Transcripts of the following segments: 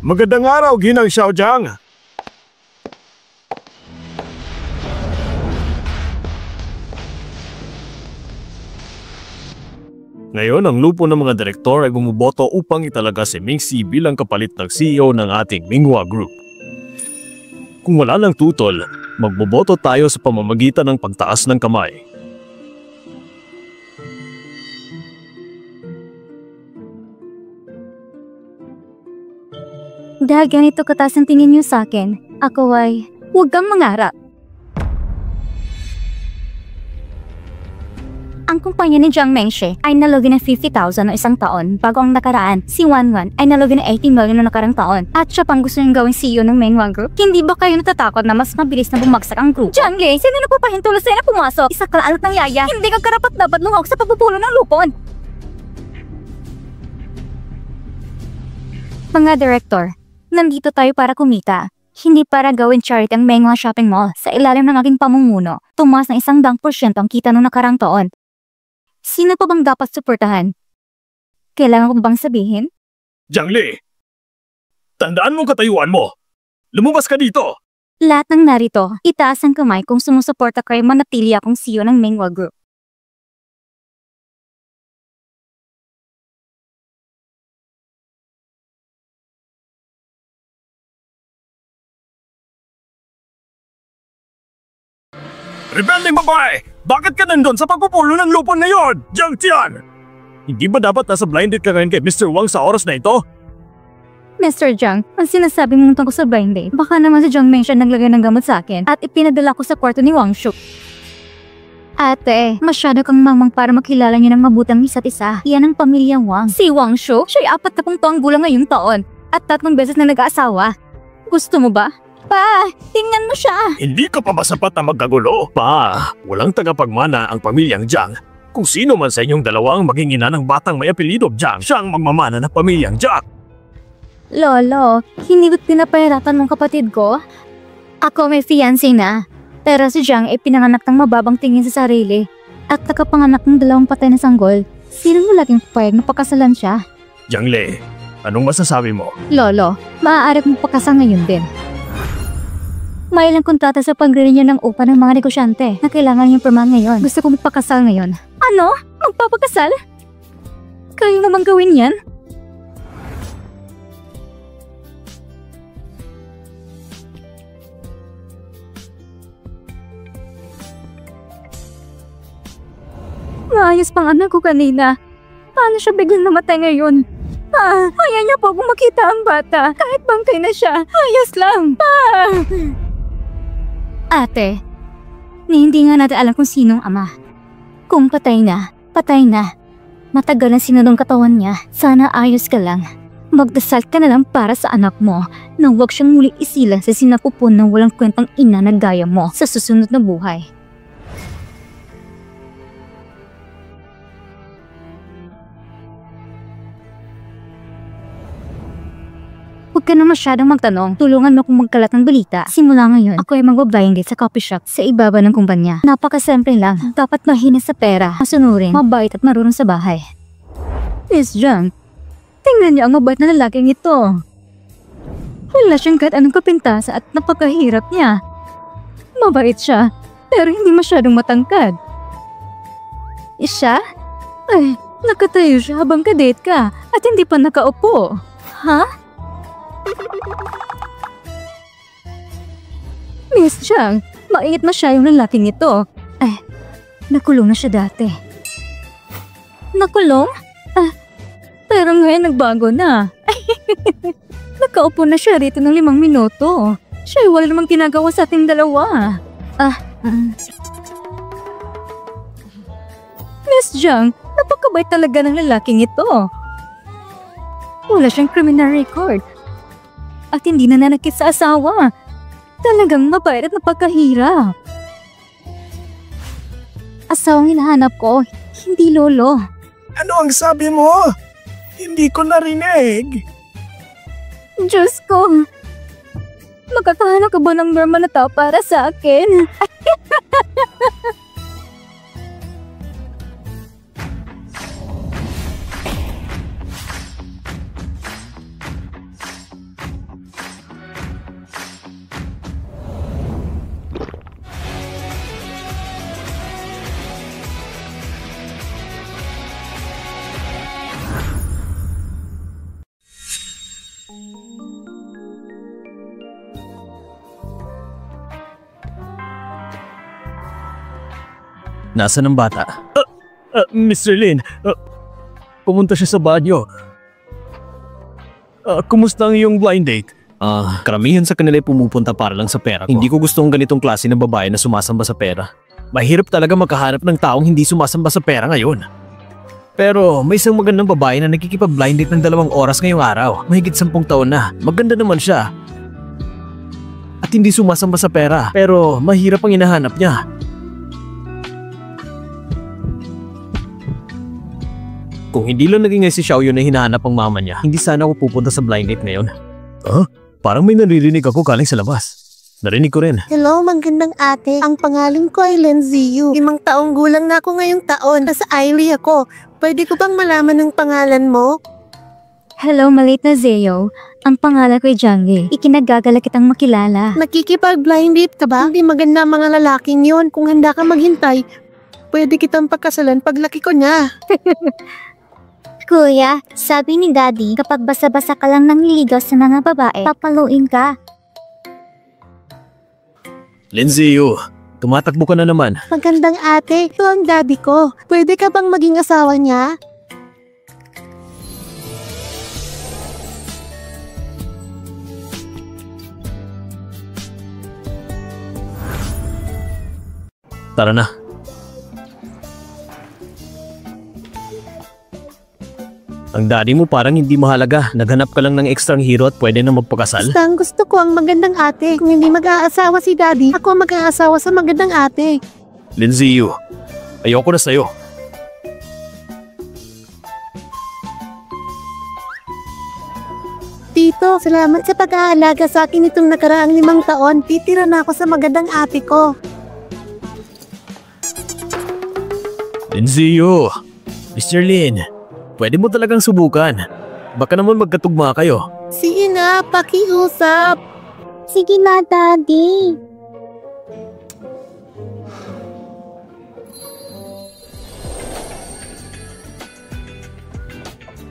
Magandang araw, Ginang Xiaojiang. Ngayon, ang lupo ng mga direktor ay bumuboto upang italaga si Mingxi bilang kapalit ng CEO ng ating Minghua Group. Kung wala ng tutol, magboboto tayo sa pamamagitan ng pagtaas ng kamay. Dahil ganito kataas ang tingin niyo sa akin, ako ay huwag kang mangarap. Ang kumpanya ni Jiang Mengshi ay nalugi ng 50,000 noong isang taon bago ang nakaraan, si Wanwan ay nalugi ng 80 million noong nakarang taon at siya pang gusto niyang gawing CEO ng Minghua Group. Hindi ba kayo natatakot na mas mabilis na bumagsak ang group? Jiang Lei, sino nagpapahintulo sa'yo na pumasok? Isa ka anak ng yaya, hindi ka karapat dapat lumawak sa pagpupulo ng lupon. Mga direktor, nandito tayo para kumita. Hindi para gawin charity ang Minghua Shopping Mall. Sa ilalim ng aking pamumuno, tumaas ng 100% ang kita noong nakarang taon. Sino pa bang dapat suportahan? Kailangan ko bang sabihin? Jiang Lei, tandaan mo katayuan mo. Lumabas ka dito. Lahat ng narito, itaas ang kamay kung sumusuporta kayo manatili akong CEO ng Minghua Group. Rebelding babae! Bakit ka nandun sa pagpupulo ng lupon ngayon, Jiang Tian? Hindi ba dapat nasa blinded ka ngayon kay Mr. Wang sa oras na ito? Mr. Jiang, ang sinasabi mong tungkol sa blind date, baka naman si Jiang Mengshi naglagay ng gamot sa akin at ipinadala ko sa kwarto ni Wang Shu. Ate, masyado kang mamang para makilala niyo ng mabutang isa't isa. Yan ang pamilyang Wang. Si Wang Shu, siya'y 40 taong gulang ngayong taon at 3 beses na nag-aasawa. Gusto mo ba? Pa, tingnan mo siya. Hindi ka pa ba sapat na magkagulo? Pa, walang tagapagmana ang pamilyang Jiang. Kung sino man sa inyong dalawa ang maging ina ng batang may apelyido Jiang, siya ang magmamana ng pamilyang Jiang. Lolo, hindi ba't pinapahirapan mong kapatid ko? Ako may fiancé na, pero si Jiang ay pinanganak ng mababang tingin sa sarili at nakapanganak ng 2 patay na sanggol. Sino mo laging papayag na pakasalan siya? Jiang Lei, anong masasabi mo? Lolo, maaari mong pakasal ngayon din. May ilang kontrata sa pag-renew ng upa ng mga negosyante na kailangan yung pirma ngayon. Gusto ko magpakasal ngayon. Ano? Magpapakasal? Kaya mo bang gawin yan? Maayos pang anak ko kanina. Paano siya biglang namatay ngayon? Ayaw niya po kung makita ang bata. Kahit bangkay na siya, ayos lang. Ate, hindi nga natin alam kung sinong ama. Kung patay na, patay na. Matagal na sinunong katawan niya. Sana ayos ka lang. Magdasal ka na lang para sa anak mo na huwag siyang muli isilang sa sinapupon ng walang kwentang ina na gaya mo sa susunod na buhay. Huwag ka na masyadong magtanong. Tulungan mo kung magkalat ng balita. Simula ngayon, ako ay magbabayang sa coffee shop sa ibaba ng kumpanya. Napakasimple lang. Dapat mahina sa pera, masunurin, mabait at marunong sa bahay. Miss Jiang, tingnan niyo ang mabait na lalaking ito. Wala siyang kahit anong kapintasa at napakahirap niya. Mabait siya, pero hindi masyadong matangkad. Siya? Ay, nakatayo siya habang kadate ka at hindi pa nakaupo. Ha? Miss Jiang, mainit na siya yung lalaking ito. Nakulong na siya dati. Nakulong? Pero ngayon nagbago na. Nakaupo na siya rito ng 5 minuto. Siya ay wala namang ginagawa sa ating dalawa. Miss Jiang, napakabait talaga ng lalaking ito. Wala siyang criminal record. At hindi na nanakit sa asawa. Talagang mabait at napakahirap. Asawang hinahanap ko, hindi lolo. Ano ang sabi mo? Hindi ko narinig. Diyos ko. Makakahanap ka ba ng normal na tao para sa akin? Nasaan ang bata? Mr. Lin, pumunta siya sa banyo. Kumusta ang iyong blind date? Karamihan sa kanila ay pumupunta para lang sa pera ko. Hindi ko gusto ang ganitong klase ng babae na sumasamba sa pera. Mahirap talaga makahanap ng taong hindi sumasamba sa pera ngayon. Pero may isang magandang babae na nakikipag-blind date ng 2 oras ngayong araw. Mahigit 10 taon na. Maganda naman siya. At hindi sumasamba sa pera. Pero mahirap ang hinahanap niya. Kung hindi lang naging si Xiaoyu na hinahanap ang mama niya, hindi sana ako pupunta sa blind date ngayon. Parang may naririnig ako galing sa labas. Narinig ko rin. Hello, magandang ate. Ang pangalan ko ay Lin Ziyu. 5 taong gulang na ako ngayong taon. Nasa Ailey ako. Pwede ko bang malaman ang pangalan mo? Hello, maliit na Zeo. Ang pangalan ko ay Janggi. Ikinagagala kitang makilala. Nakikipag-blind date ka ba? Hindi maganda ang mga lalaking yon. Kung handa ka maghintay, pwede kitang pagkasalan paglaki ko niya. Kuya, sabi ni Daddy, kapag basa-basa ka lang nangliligaw sa mga babae, papaluin ka. Lindsay, tumatakbo ka na naman. Magandang ate, ito ang daddy ko. Pwede ka bang maging asawa niya? Tara na. Ang daddy mo parang hindi mahalaga. Naghanap ka lang ng extrang hero at pwede na magpakasal. Basta ang gusto ko ang magandang ate. Kung hindi mag-aasawa si daddy, ako ang mag-aasawa sa magandang ate. Lindsay, ayoko na sa'yo. Tito, salamat sa pag-aalaga sa akin itong nakaraang 5 taon. Titira na ako sa magandang ate ko. Lindsay, Mr. Lin, pwede mo talagang subukan. Baka naman magkatugma kayo. Sige na, pakiusap. Sige na, Daddy.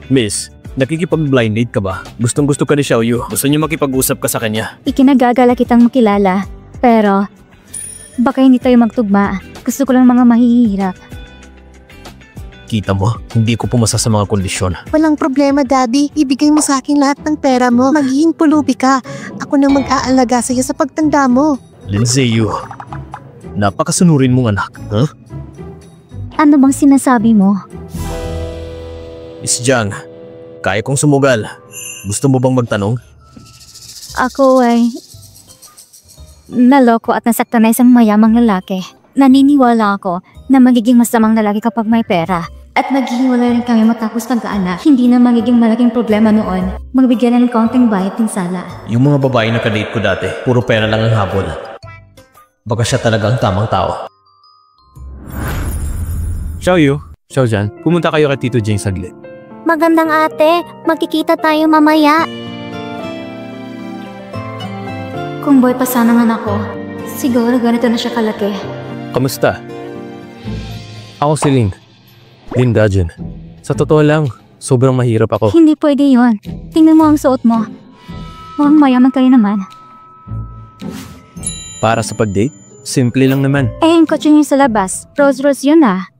Miss, nakikipag-blind date ka ba? Gustong-gusto ka ni Xiaoyu. Gusto niyo makipag-usap ka sa kanya. Ikinagagala kitang makilala. Pero, baka hindi tayo magtugma. Gusto ko lang mga mahihirap. Kita mo, hindi ko pumasa sa mga kondisyon. Walang problema, Daddy. Ibigay mo sa akin lahat ng pera mo. Magiging pulubi ka. Ako na mag-aalaga sa iyo sa pagtanda mo. Lindsay, napakasunurin mong anak. Ano bang sinasabi mo? Miss Jiang, kaya kong sumugal. Gusto mo bang magtanong? Ako ay naloko at nasaktan na isang mayamang lalaki. Naniniwala ako na magiging masamang lalaki kapag may pera. At maghihiwalay rin kami matapos pagkaanak. Hindi na magiging malaking problema noon. Magbigyan ng kaunting bayad ng sala. Yung mga babae na kadate ko dati, puro pera lang ang habol. Baka siya talaga ang tamang tao. Xiaoyu, Xiaojian, pumunta kayo kay Tito Jing saglit. Magandang ate, magkikita tayo mamaya. Kung boy pa sana ng anak ko, siguro ganito na siya kalaki. Kamusta? Ako si Lin. Lin Dajin. Sa totoo lang, sobrang mahirap ako. Hindi pwede yon. Tingnan mo ang suot mo. Mukhang mayaman ka rin naman. Para sa pag-date, simple lang naman. Eh, yung kotse niyo sa labas. Rolls-Royce yun ah.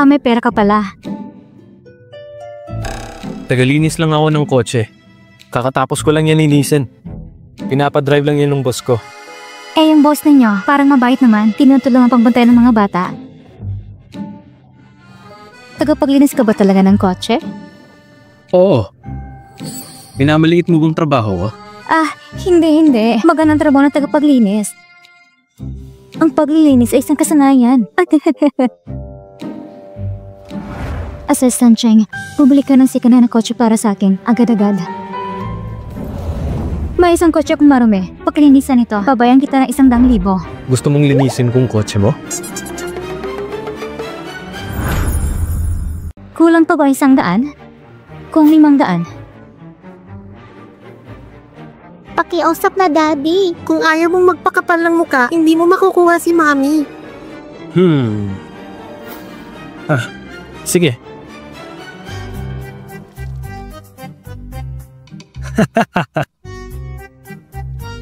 May pera ka pala. Tagalinis lang ako ng kotse. Kakatapos ko lang yan linisin. Pinapadrive lang yan ng boss ko. Eh, yung boss ninyo, parang mabait naman. Tinutulungan pagbantay ng mga bata. Tagapaglinis ka ba talaga ng kotse? Oo. Pinamaliit mo bang trabaho? Hindi. Magandang trabaho ng tagapaglinis. Ang paglilinis ay isang kasanayan. Assistant Cheng, bumili ka ng sikana ng kotse para sa akin, agad-agad. May isang kotse kung marumi. Paglinisan ito, babayan kita ng 100,000. Gusto mong linisin kong kotse mo? Kulang pa ba 100? Kung 500? Pakiusap na, Daddy. Kung ayaw mong magpakapal ng muka, hindi mo makukuha si Mami. Sige.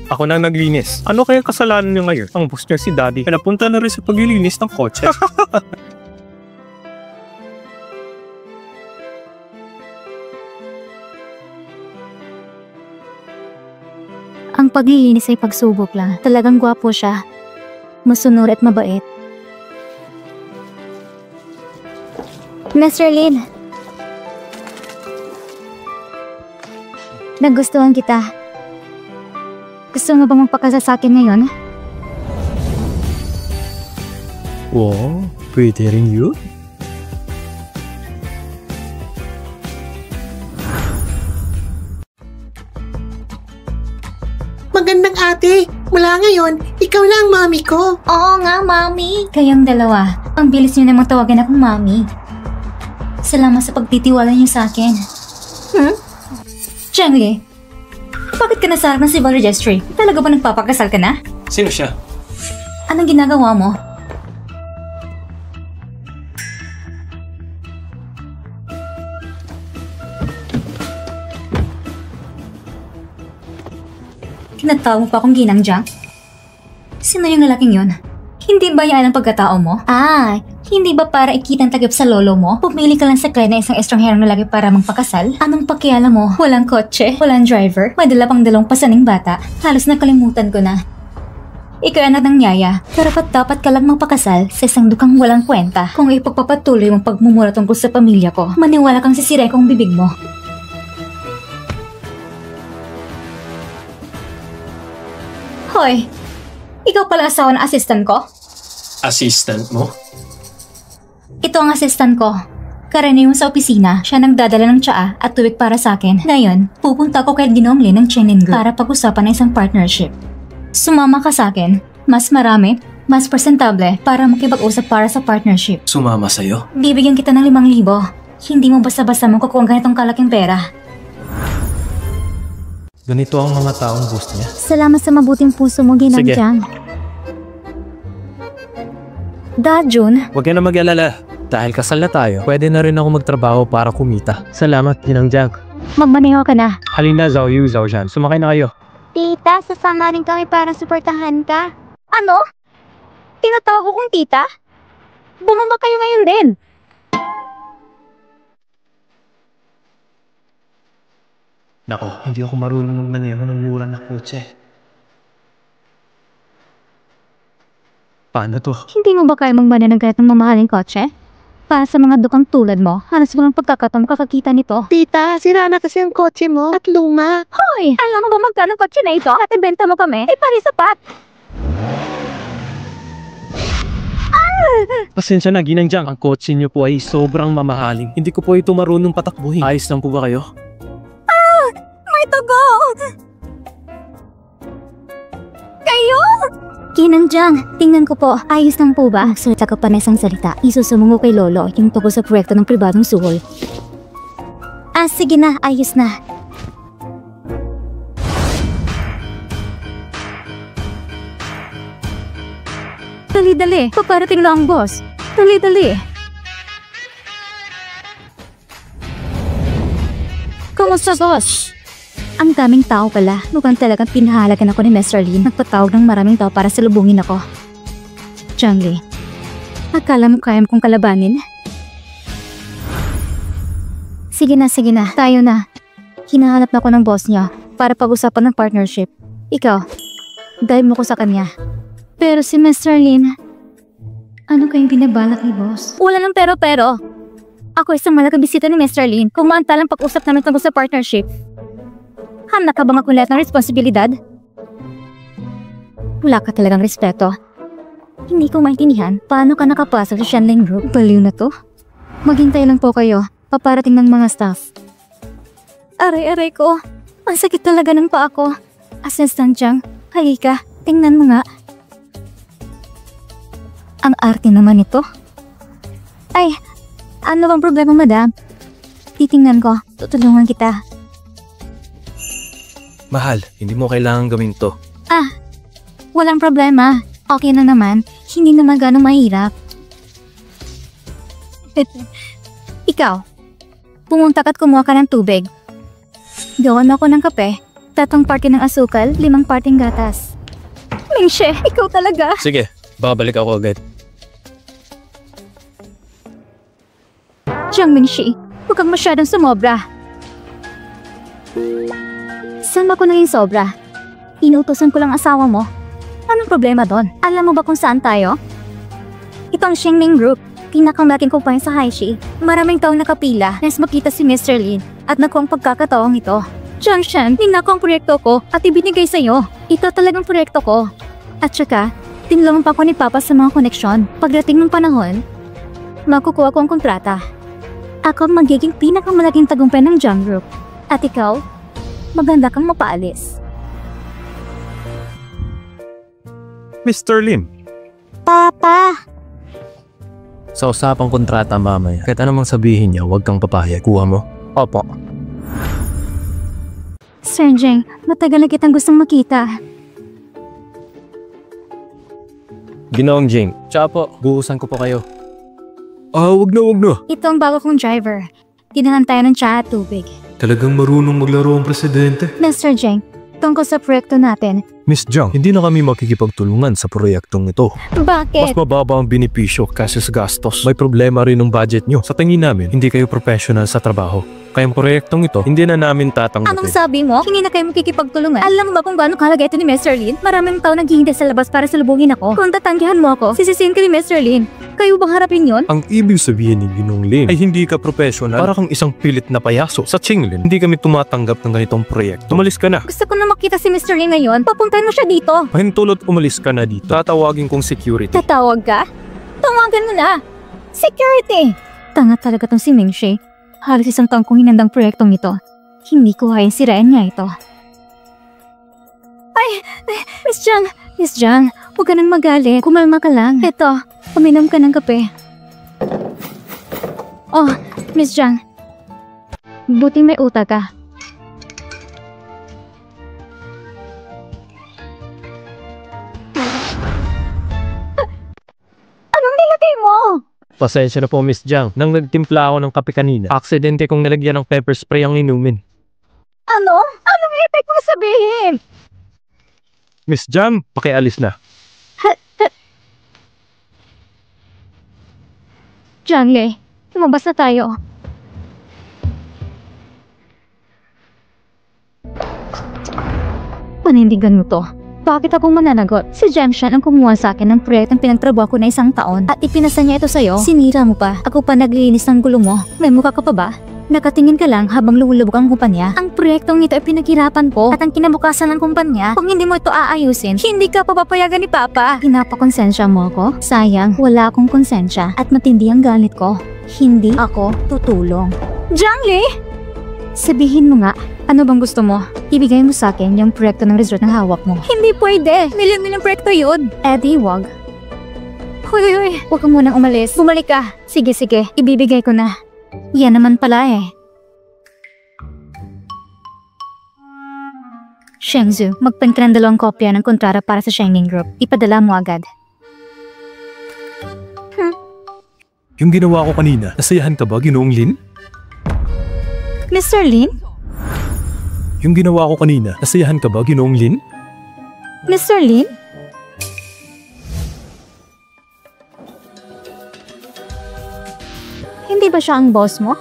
Ako na naglinis. Ano kaya kasalanan niyo ngayon? Ang boss niya si Daddy. Napunta na rin sa paglilinis ng kotse. Ang paglilinis ay pagsubok lang. Talagang gwapo siya. Masunod at mabait. Mr. Lin. Nagustuhan kita. Gusto mo bang magpakasal sa akin ngayon? Wow, pwede rin yun? Magandang ate, mula ngayon, ikaw na ang mami ko. Oo nga, Mami. Kayong dalawa, ang bilis niyo namang tawagan akong Mami. Salamat sa pagtitiwala niyo sa akin. Changli, bakit ka nasa harap ng civil registry? Talaga ba nagpapakasal ka na? Sino siya? Anong ginagawa mo? Tinatawag mo pa akong ginang junk? Sino yung lalaking yun? Hindi ba yan ang pagkatao mo? Hindi ba para ikitang tagap sa lolo mo? Pumili ka lang sa kaya na isang estrangerong lalaki para magpakasal? Anong pakialam mo? Walang kotse, walang driver, may dala pang dalawang pasaning bata. Halos nakalimutan ko na. Ikaw anak ng yaya, karapat dapat ka lang magpakasal sa isang dukang walang kwenta. Kung ipagpapatuloy mong pagmumura tungkol sa pamilya ko, maniwala kang sisirain kong bibig mo. Hoy! Ikaw pala asawa ng assistant ko? Assistant mo? Ito ang assistant ko. Karaniwan sa opisina, siya nagdadala ng tsaa at tubig para sa akin. Ngayon, pupunta ko kay Ginong Lin ng Chenin Group para pag-usapan ng isang partnership. Sumama ka sa akin. Mas marami, mas presentable para makipag-usap para sa partnership. Sumama sa'yo? Bibigyan kita ng 5,000. Hindi mo basta-basta makukuha ang ganitong kalaking pera. Ganito ang mga taong boss niya. Salamat sa mabuting puso mo, Ginang Sige. Jiang. Jun, Huwag ka na mag-alala. Dahil kasal na tayo, pwede na rin ako magtrabaho para kumita. Salamat, Ginang Jiang. magmaneho ka na. Halina, Zhao Yu, Zhao Zhan. Sumakay na kayo. Tita, sasama rin kami para suportahan ka. Ano? Tinatawag ko kong tita? Bumaba kayo ngayon din. Nako, hindi ako marunong magmaneho ng mura na kotse. Paano to? Hindi mo ba kaya magmaneho ng ganitong mamahaling kotse? Para sa mga dukang tulad mo, halos walang pagkakataon makakakita nito. Tita, sira na kasi ang kotse mo at luma. Hoy! Alam mo ba magkano kotse na ito? At ibenta mo kami? Ay, pari sapat! Pasensya na, Ginang Jiang. Ang kotse niyo po ay sobrang mamahaling. Hindi ko po ito marunong patakbuhin. Ayos lang po ba kayo? May tugo! Kayo? Ginang Jiang, tingnan ko po. Ayos lang po ba? Magsalita ka pa na isang salita. Isusumungo kay Lolo yung tungkol sa proyekto ng pribadong suhol. Sige na. Ayos na. Dali-dali. Paparating lang ang boss. Dali-dali. Kamusta, boss? Ang daming tao pala. Mukhang talagang pinahalagan ako ni Mr. Lin. Nagpatawag ng maraming tao para salubungin ako. Changli, akala mo kaya mo kong kalabanin? Sige na, tayo na. Hinahanap na ako ng boss niya para pag-usapan ng partnership. Ikaw, dive mo ko sa kanya. Pero si Mr. Lin, ano kayong binabalak ni boss? Wala ng pero. Ako isang malaking bisita ni Mr. Lin. Kung maantalang pag-usap namin tungkol sa partnership. Handa ka bang akong lahat ng responsibilidad? Wala ka talagang respeto. Hindi ko maintindihan paano ka nakapasok sa Shanling Group. Baliw na to. Maghintay lang po kayo. Paparating ng mga staff. Aray ko. Ang sakit talaga ng paa ko. Assistant Jiang, halika. Tingnan mo nga. Ang arte naman ito. Ay, ano bang problema, madam? Titingnan ko. Tutulungan kita. Mahal, hindi mo kailangan gawin to. Walang problema. Okay na naman. Hindi naman ganong mahirap. Ikaw, pumunta ka't kumuha ka ng tubig. Gawan mo ako ng kape, 3 parte ng asukal, 5 parteng gatas. Mingshe, ikaw talaga. Sige, babalik ako agad. Jiang Mingxi, huwag kang masyadong sumobra. Saan ba ko naging sobra? Inuutosan ko lang asawa mo. Anong problema doon? Alam mo ba kung saan tayo? Ito ang Shengming Group, pinakamalaking kumpanya sa Haishi. Maraming taong nakapila nais makita si Mr. Lin at nakuha ang pagkakataong ito. Jiang Shen, ninako ang proyekto ko at ibinigay sa'yo. Ito talagang proyekto ko. At saka, tinulungan pa ko ni Papa sa mga koneksyon. Pagdating ng panahon, makukuha ko ang kontrata. Ako ang magiging pinakamalaking tagumpay ng Jiang Group. At ikaw, maganda kang mapaalis. Mr. Lin, Papa! Sa usapang kontrata mamaya, kahit anumang sabihin niya, huwag kang papayag. Kuha mo? Opo. Sir Jeng, matagal na kitang gustong makita. Ginoong Jing. Tsaka po, buhusan ko po kayo. wag na. Ito ang bago kong driver. Dinahan tayo ng tsa at tubig. Talagang marunong maglaro ang presidente. Mr. Jeng, tungkol sa proyekto natin. Miss Jiang, hindi na kami makikipagtulungan sa proyektong ito. Mas Bakit? mababa ang benepisyo kasi sa gastos. May problema rin ng budget nyo. Sa tingin namin, hindi kayo professional sa trabaho. Kaya ang proyektong ito, hindi na namin Anong tatanggapin. sabi mo? Hindi na kayo makikipagtulungan. Alam mo ba kung gaano kahalaga ito ni Mr. Lin? Maraming tao naghihintay sa labas para salubungin ako. Kung tatanggihan mo ako, sisisihin ka ni Mr. Lin. Kayo bang harapin yon? Ang ibig sabihin ni Ginong Lin ay hindi ka professional. Para kang isang pilit na payaso. Sa Qinglin, hindi kami tumatanggap ng ganitong proyekto. Tumalis ka na. Gusto ko na makita si Mr. Lin ngayon. Papuntahin mo siya dito. Pahintulot umalis ka na dito. Tatawagin kong security. Tatawag ka? Tawagan mo na. Security! Tanga talaga tong si Mingxi. Halos isang taong kong hinandang proyektong ito. Hindi ko kayang sirain niya ito. Ay! Miss Jiang, huwag ka nang magalit. Kumalma ka lang. Eto, uminom ka ng kape. Oh, Miss Jiang. Buti may uta ka. Anong nilagay mo? Pasensya na po, Miss Jiang. Nang nagtimpla ako ng kape kanina, aksidente kong nilagyan ng pepper spray ang inumin. Ano? Anong ibig mo sabihin? Miss Jiang, pakialis na. Jiangle, lumabas na tayo. Panindigan mo to. Bakit akong mananagot? Si Jemshan ang kumuha sa akin ng proyektong pinagtrabaho ko na 1 taon at ipinasa niya ito sa'yo. Sinira mo pa. Ako pa naglilinis ng gulo mo. May mukha ka pa ba? Nakatingin ka lang habang lumulubog ang kumpanya. Ang proyektong ito ay pinaghirapan ko at ang kinabukasan ng kumpanya. Kung hindi mo ito aayusin, hindi ka papapayagan ni Papa. Pinapakonsensya mo ako? Sayang, wala akong konsensya at matindi ang galit ko. Hindi ako tutulong. Jiangli! Sabihin mo nga, ano bang gusto mo? Ibigay mo sa akin yung proyekto ng resort na hawak mo. Hindi pwede! Milyon-milyong proyekto yun! Eddie, wag. Huy, huwag ka munang umalis. Bumalik ka. Sige, ibibigay ko na. Yan naman pala eh. Shengzu, magprint ka ng 2 kopya ng kontrata para sa Shengling Group. Ipadala mo agad. Yung ginawa ko kanina, nasayahan ka ba, Ginoong Lin? Mr. Lin? Yung ginawa ko kanina, nasayahan ka ba, Ginoong Lin? Mr. Lin? Hindi ba siya ang boss mo?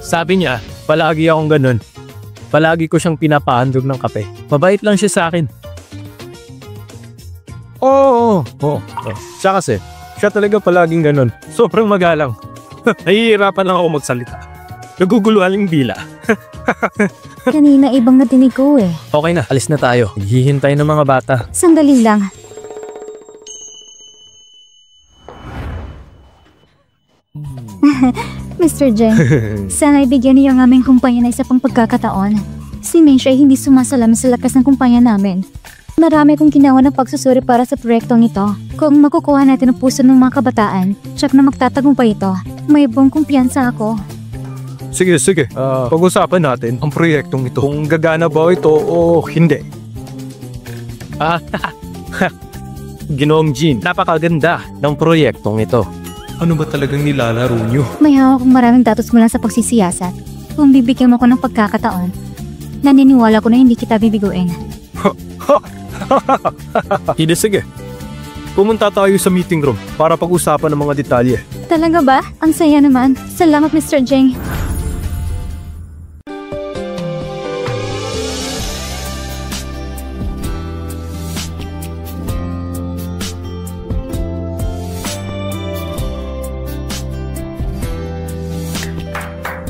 Sabi niya, palagi akong ganun. Palagi ko siyang pinapahandog ng kape. Mabait lang siya sa akin. Oo. Siya kasi, siya talaga palaging ganun. Sobrang magalang. Nahihirapan lang ako magsalita. Naguguluhan yung dila. Kanina ibang natinig ko eh. Okay na, alis na tayo. Naghihintay ng mga bata. Sandali lang. Mr. Jeng, sana ibigyan niyo ang aming kumpanya na isa pang pagkakataon. Si Mingxi ay hindi sumasalamin sa lakas ng kumpanya namin. Marami kong ginawa ng pagsusuri para sa proyektong ito. Kung makukuha natin ang puso ng mga kabataan, tsak na magtatagumpay ito. May buong kumpiyansa ako. Sige. Pag-usapan natin ang proyektong ito. Kung gagana ba ito o hindi. Ginoong Jin, napakaganda ng proyektong ito. Ano ba talagang nilalaro nyo? May hawak akong maraming datos mula sa pagsisiyasat. Kung bibigyan mo ko ng pagkakataon, naniniwala ko na hindi kita bibiguin. Hindi, sige. Pumunta tayo sa meeting room para pag-usapan ng mga detalye. Talaga ba? Ang saya naman. Salamat, Mr. Jeng.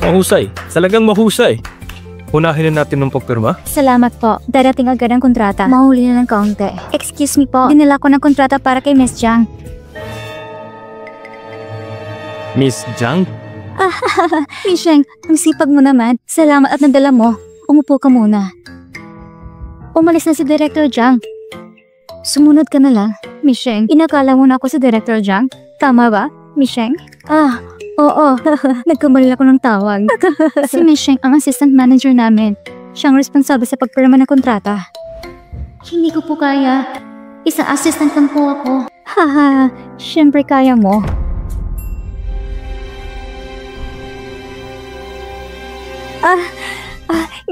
Mahusay. Talagang mahusay. Unahin na natin ng pagpirma. Salamat po. Darating agad ang kontrata. Mahuli na ng kaunti. Excuse me po. Dinala ko ng kontrata para kay Miss Jiang. Miss Jiang? Miss Jiang, ang sipag mo naman. Salamat at nadala mo. Umupo ka muna. Umalis na si Director Jiang. Sumunod ka na lang. Miss Jiang, inakala mo na ako si Director Jiang? Tama ba, Miss Jiang? Oo. Nagkamali ako ng tawag. Si Miss Jiang ang assistant manager namin. Siyang responsable sa pagpirma ng kontrata. Hindi ko po kaya. Isang assistant lang po ako. Haha, syempre kaya mo.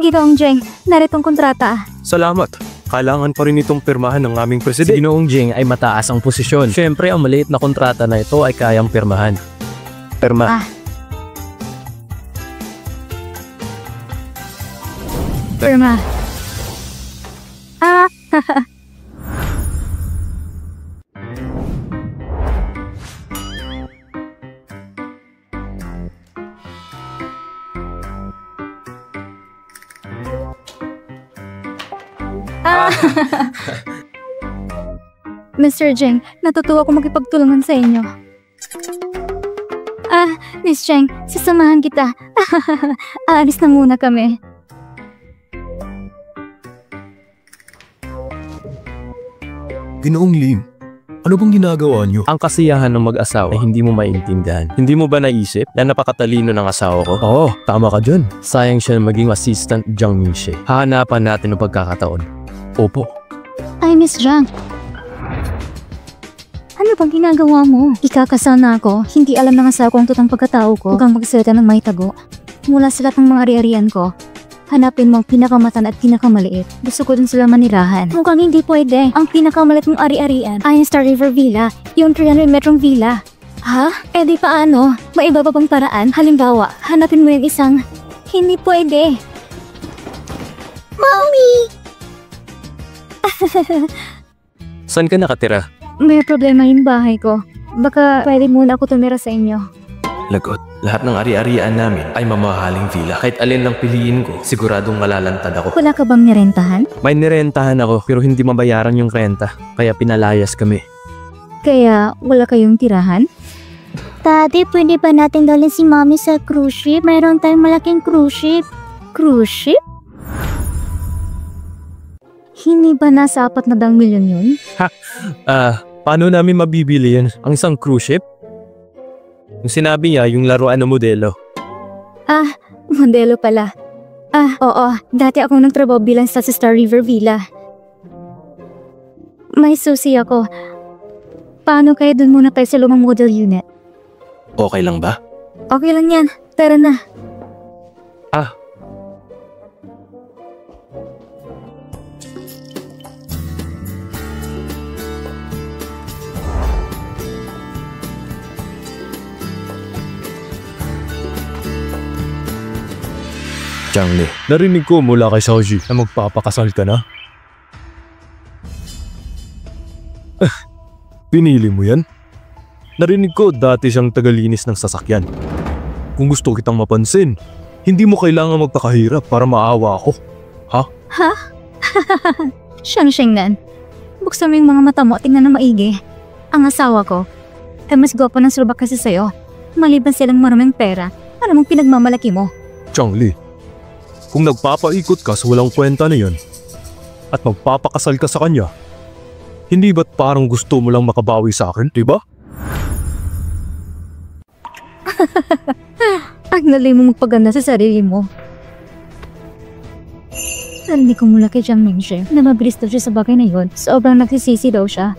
Ginoong Jeng, narito ang kontrata. Salamat. Kailangan pa rin itong pirmahan ng aming presidente. Si Ginoong Jing ay mataas ang posisyon. Siyempre, ang maliit na kontrata na ito ay kayang pirmahan. Pirma. Pirma. Mr. Jeng, natutuwa ko makipagtulungan sa inyo. Miss Jeng, sasamahan kita. Aalis na muna kami. Ginoong Lim, ano bang ginagawa niyo? Ang kasiyahan ng mag-asawa ay hindi mo maintindihan. Hindi mo ba naisip na napakatalino ng asawa ko? Oo, tama ka dyan. Sayang siya na maging assistant Jiang Mingxi. Hahanapan natin ng pagkakataon. Opo. Ay, Miss Jiang. Ano bang ginagawa mo? Ikakasal na ako. Hindi alam ng asawa ko ang totoong pagkatao ko. Huwag kang magsalita ng may tago. Mula sa lahat ng mga ari-arian ko, hanapin mo ang pinakamatan at pinakamaliit. Gusto ko dun sila manirahan. Mukhang hindi pwede. Ang pinakamaliit mong ari-arian ay yung Star River Villa, yung 300 metrong villa. Ha? Eh di paano? May iba pa bang paraan? Halimbawa, hanapin mo yung isang hindi pwede. Mommy! Saan ka nakatira? May problema yung bahay ko. Baka pwede muna ako tumira sa inyo. Lagot. Lahat ng ari-arian namin ay mamahaling villa. Kahit alin lang piliin ko, siguradong malalantad ako. Wala ka bang nirentahan? May nirentahan ako pero hindi mabayaran yung renta. Kaya pinalayas kami. Kaya wala kayong tirahan? Daddy, pwede ba natin dalhin si Mommy sa cruise ship? Mayroon tayong malaking cruise ship. Cruise ship? Hindi ba nasa 400 milyon yun? Paano namin mabibili yan? Ang isang cruise ship? Yung sinabi niya, yung laruan ng modelo. Modelo pala. Oo. Dati akong nagtrabaho bilang sa Star River Villa. May susi ako. Paano kaya dun muna tayo sa lumang model unit? Okay lang ba? Okay lang yan. Tara na. Jiang Li. Narinig ko mula kay Xiaoji na magpapakasal ka na. Pinili mo yan? Narinig ko dati siyang tagalinis ng sasakyan. Kung gusto kitang mapansin, hindi mo kailangan magpakahirap para maawa ako. Ha? Siyang Shengnan. Buksan mo yung mga mata mo at tingnan na maigi. Ang asawa ko, ay mas gwapo ng sulbak kasi sa'yo. Maliban silang maraming pera, ano mong pinagmamalaki mo? Jiang Li, kung nagpapaikot ka sa walang kwenta na yan at magpapakasal ka sa kanya, hindi ba't parang gusto mo lang makabawi sa akin, diba? Ang nalay mo magpaganda sa sarili mo. Narinig ko mula kay Jiang Mingxi na mabilis daw siya sa bagay na yun. Sobrang nagsisisi daw siya.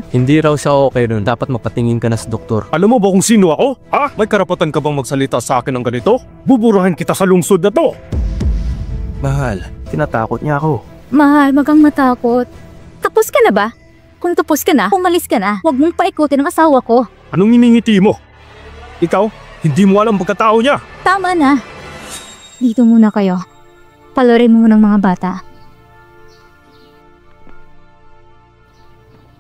Hindi raw siya okay nun. Dapat mapatingin ka na sa doktor. Alam mo ba kung sino ako? Ha? May karapatan ka bang magsalita sa akin ng ganito? Buburahin kita sa lungsod na to! Mahal, tinatakot niya ako. Mahal, wag kang matakot. Tapos ka na ba? Kung tapos ka na, umalis ka na. Huwag mong paikutin ang asawa ko. Anong iningiti mo? Ikaw, hindi mo alam pagkatao niya. Tama na. Dito muna kayo. Palarin mo ng mga bata.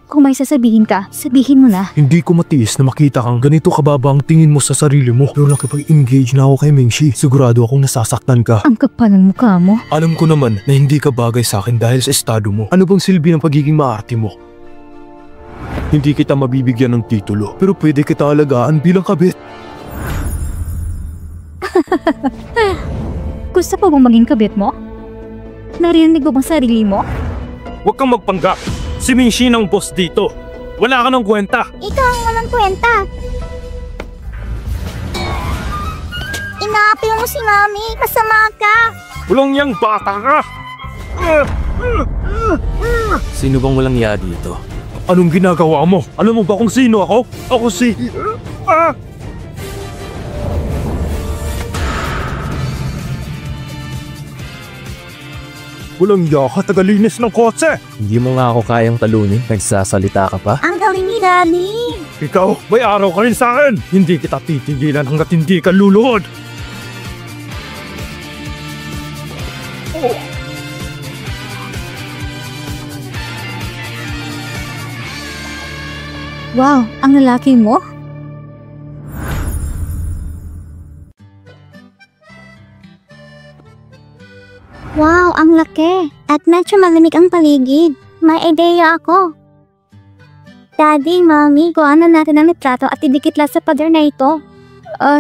Kung may sasabihin ka, sabihin mo na. Hindi ko matiis na makita kang ganito kababa ang tingin mo sa sarili mo. Pero nakipag-engage na ako kay Mingxi. Sigurado akong nasasaktan ka. Ang kapal ng mukha mo. Alam ko naman na hindi ka bagay sa akin dahil sa estado mo. Ano bang silbi ng pagiging maarte mo? Hindi kita mabibigyan ng titulo, pero pwede kita alagaan bilang kabit. Gusto pa bang maging kabit mo? Narinig mo bang sarili mo? Huwag kang magpanggap. Si Mingxi ang boss dito. Wala ka ng kwenta. Ikaw ang walang kwenta. Inaapi mo si Mami. Masama ka. Bulong yang bata ka. Sino bang walang iya dito? Anong ginagawa mo? Alam mo ba kung sino ako? Ako si... Walang yaka, tagalinis ng kotse. Hindi mo nga ako kayang talunin. Nagsasalita ka pa? Ang galing ni Daddy. Ikaw, may araw ka rin sa akin. Hindi kita titigilan hanggat hindi ka luluhod. Wow, ang lalaki mo? Wow, ang laki. At medyo malamig ang paligid. May ideya ako. Daddy, Mami, kuhanan natin ang litrato at idikit lang sa pader na ito.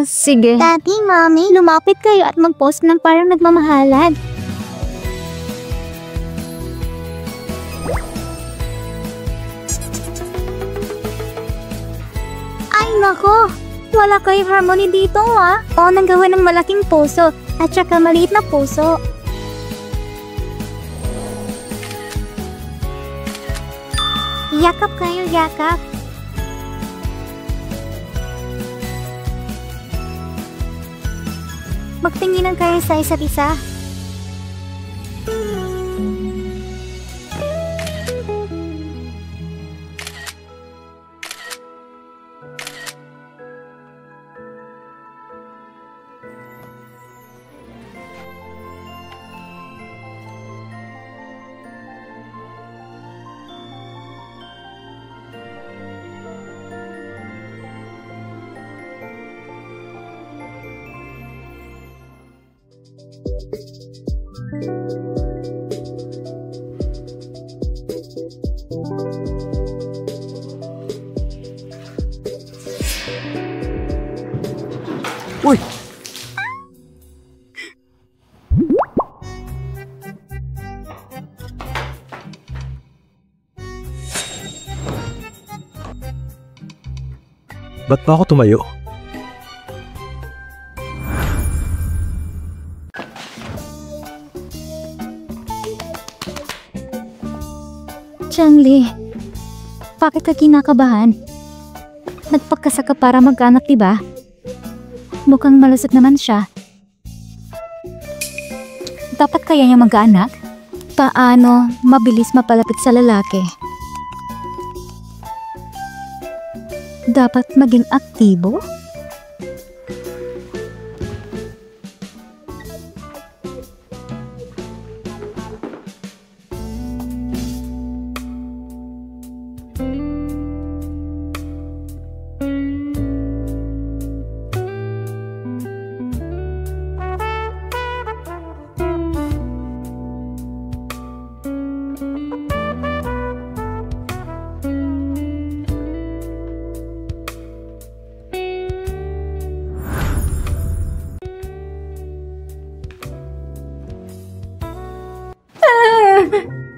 Sige. Daddy, Mami, lumapit kayo at mag-post ng parang nagmamahalan. Ay, nako. Wala kayong harmony dito, ah. O, nanggawa ng malaking puso at saka maliit na puso. Yakap kayo, yakap. Magtinginan kayo sa isa't isa. Uy! Ba't pa ako tumayo? Changli, bakit ka kinakabahan? Nagpagkasa ka para mag-anak, diba? Mukhang malusog naman siya. Dapat kaya niya mag-anak? Paano mabilis mapalapit sa lalaki? Dapat maging aktibo?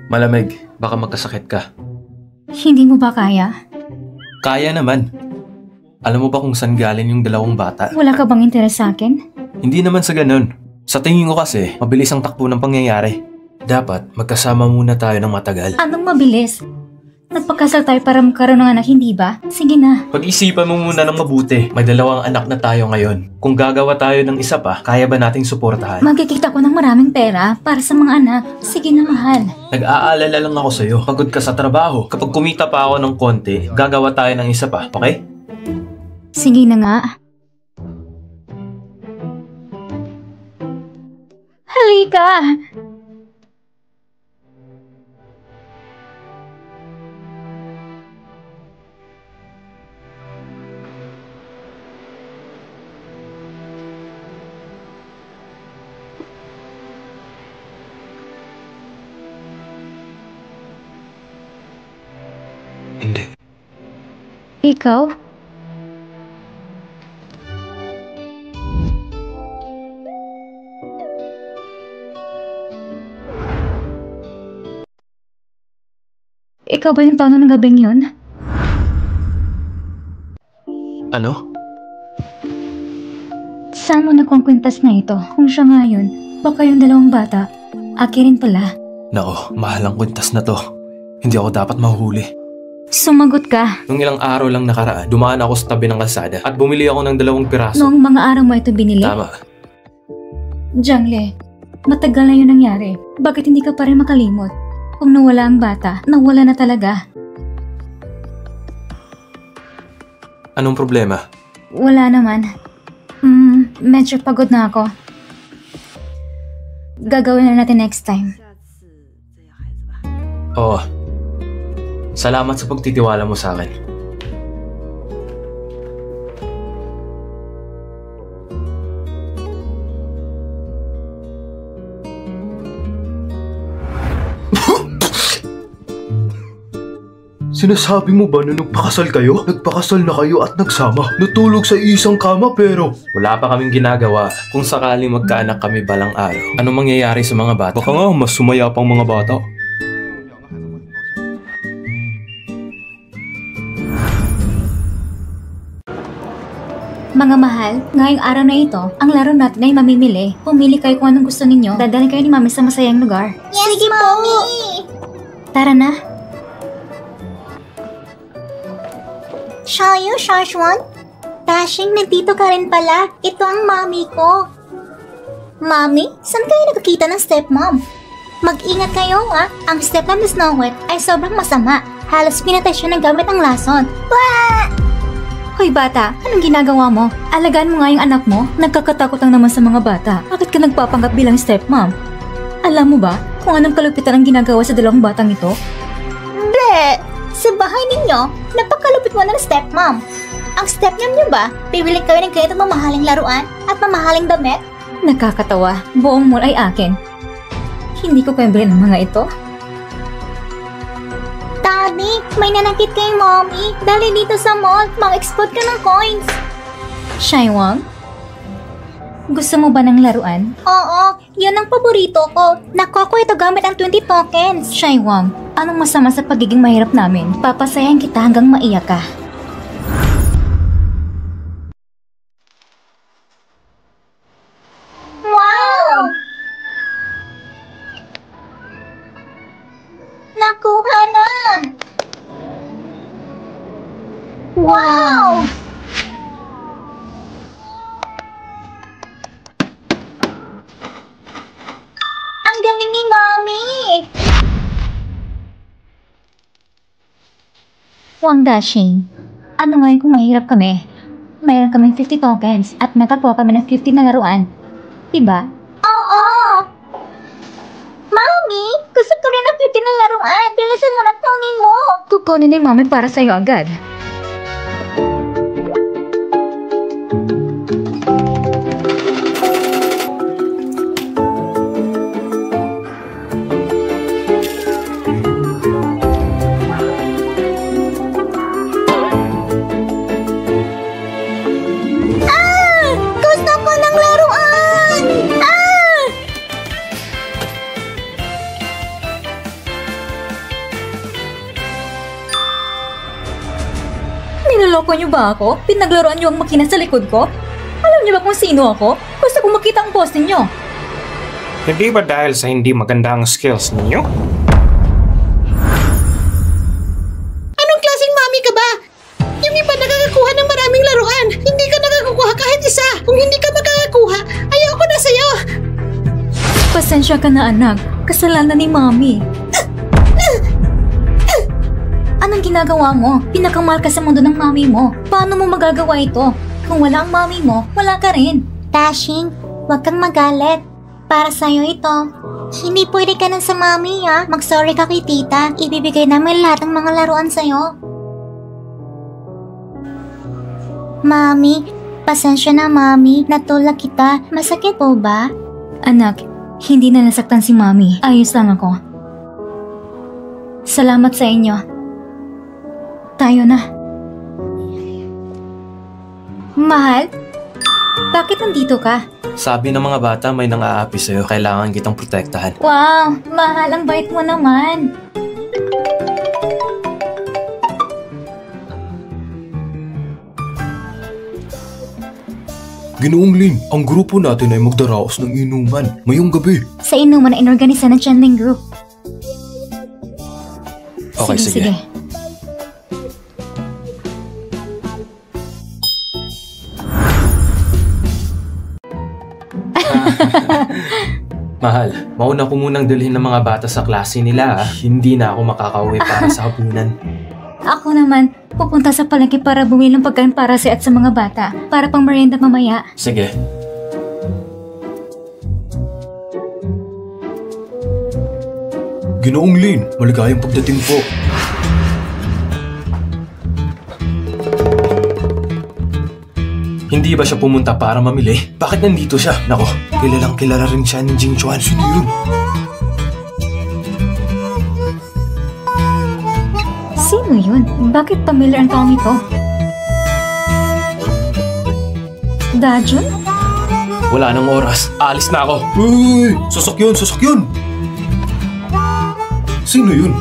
Malamig, baka magkasakit ka. Hindi mo ba kaya? Kaya naman. Alam mo ba kung saan galing yung dalawang bata? Wala ka bang interes sa akin? Hindi naman sa ganun. Sa tingin ko kasi, mabilis ang takbo ng pangyayari. Dapat magkasama muna tayo ng matagal. Anong mabilis? Nagpakasal tayo para magkaroon ng anak, hindi ba? Sige na. Pag-isipan mo muna ng mabuti. May 2 anak na tayo ngayon. Kung gagawa tayo ng isa pa, kaya ba nating suportahan? Magkikita ko ng maraming pera para sa mga anak. Sige na, mahal. Nag-aalala lang ako sa'yo. Pagod ka sa trabaho. Kapag kumita pa ako ng konti, gagawa tayo ng isa pa, okay? Sige na nga. Halika! Hindi. Ikaw? Ikaw ba yung tao ng gabing yun? Ano? Saan mo nakuha ang kwintas na ito? Kung siya nga yun, baka yung 2 bata. Aki rin pala. Nako, mahal ang kwintas na to. Hindi ako dapat mahuhuli. Sumagot ka. Nung ilang araw lang nakaraan, dumaan ako sa tabi ng kalsada at bumili ako ng 2 piraso. Noong mga araw mo ito binili? Tama. Jangle, matagal na yun nangyari. Bakit hindi ka pa rin makalimot? Kung nawala ang bata, nawala na talaga. Anong problema? Wala naman. Medyo pagod na ako. Gagawin na natin next time. Oo. Salamat sa pagtitiwala mo sa akin. Sinasabi mo ba na nagpakasal kayo? Nagpakasal na kayo at nagsama? Natulog sa isang kama pero... Wala pa kaming ginagawa. Kung sakaling magkaanak kami balang araw, anong mangyayari sa mga bata? Baka nga mas sumaya pang mga bata. Mga mahal, ngayong araw na ito, ang laro natin ay mamimili. Pumili kayo kung anong gusto ninyo. Dadalhin kayo ni Mami sa masayang lugar. Yes, sige, Mommy! Tara na. Shayo, Shashwan? Dashing, nandito ka rin pala. Ito ang mami ko. Mami, saan kayo nakakita ng stepmom? Mag-ingat kayo ha. Ang stepmom ni Snow White ay sobrang masama. Halos pinatay siya ng gamit ng lason. Wah! Hoy bata, anong ginagawa mo? Alagaan mo nga yung anak mo. Nagkakatakot lang naman sa mga bata. Bakit ka nagpapanggap bilang stepmom? Alam mo ba kung anong kalupitan ang ginagawa sa 2 batang ito? Bleh! Sa bahay ninyo, napakalupit mo ng stepmom. Ang stepmom niyo ba, bibili kayo ng ganitong mamahaling laruan at mamahaling damit? Nakakatawa. Buong mall ay akin. Hindi ko pwede ng mga ito. Daddy, may nanakit kay Mommy. Dali dito sa mall, mag-export ka ng coins. Shaiwang? Gusto mo ba ng laruan? Oo, yun ang paborito ko. Nakuha ko ito gamit ang 20 tokens. Shaiwang, anong masama sa pagiging mahirap namin? Papasayan kita hanggang maiyak ka. Wow! Nakuha na! Wow! Ang galing ni Mommy! Wang Dashing, ano ngayon kung mahirap kami? Mayroon kaming 50 tokens at nakakuha kami ng 50 na laruan. Diba? Oo! Mommy, gusto ko rin ng 50 na laruan. Bilisan mo na kunin mo. Kukunin ni Mami para sa'yo agad. Gusto ko ng laruan! Niloloko niyo ba ako? Pinaglaruan niyo ang makina sa likod ko? Alam niyo ba kung sino ako? Gusto kong makita ang post ninyo. Hindi ba dahil sa hindi maganda ang skills ninyo? Kung hindi ka makakakuha, ayoko na sa'yo! Pasensya ka na anak. Kasalanan ni Mami. Anong ginagawa mo? Pinakamahal ka sa mundo ng Mami mo. Paano mo magagawa ito? Kung wala ang Mami mo, wala ka rin. Dashing, huwag kang magalit. Para sa'yo ito. Hindi pwede ka nun sa Mami, ha? Mag-sorry ka kay tita. Ibibigay namin lahat ng mga laruan sa'yo. Mami, pasensya na Mami. Natulak kita. Masakit po ba? Anak, hindi na nasaktan si Mami. Ayos lang ako. Salamat sa inyo. Tayo na. Mahal? Bakit nandito ka? Sabi ng mga bata may nang-aapi sa'yo. Kailangan kitang protektahan. Wow, mahal, ang bait mo naman. Ginoong Lin, ang grupo natin ay magdaraos ng inuman ngayong gabi. Sa inuman na inorganisa ng Chenling Group. Okay, sige. Mahal, mauna ko munang dalhin ng mga bata sa klase nila. Hindi na ako makakauwi para sa hapunan. Ako naman, pupunta sa palengke para bumili ng pagkain para sa at sa mga bata. Para pang merienda mamaya. Sige. Ginoong Lin, maligayang pagdating po. Hindi ba siya pumunta para mamili? Bakit nandito siya? Nako, kilalang kilala rin siya ni Jing Chuan. Sino yun? Sino yun? Bakit familiar ang taong ito? Dajun? Wala nang oras. Alis na ako. Uy! Sasakyan! Sasakyan! Sino yun?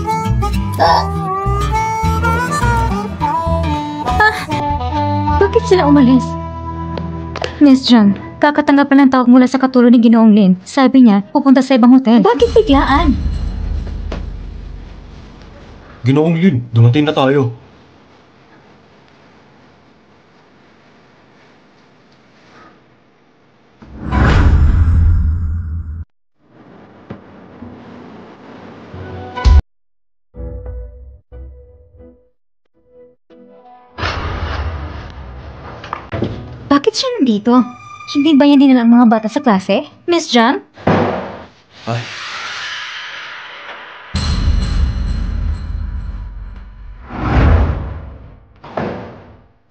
Bakit sila umalis? Miss John, kakatanggap na ng tawag mula sa katulong ni Ginoong Lin. Sabi niya, pupunta sa ibang hotel. Bakit biglaan? Ginoong Lin, dumating na tayo. Bakit siya nandito? Hindi ba yan dinala ang mga bata sa klase? Miss John? Ay.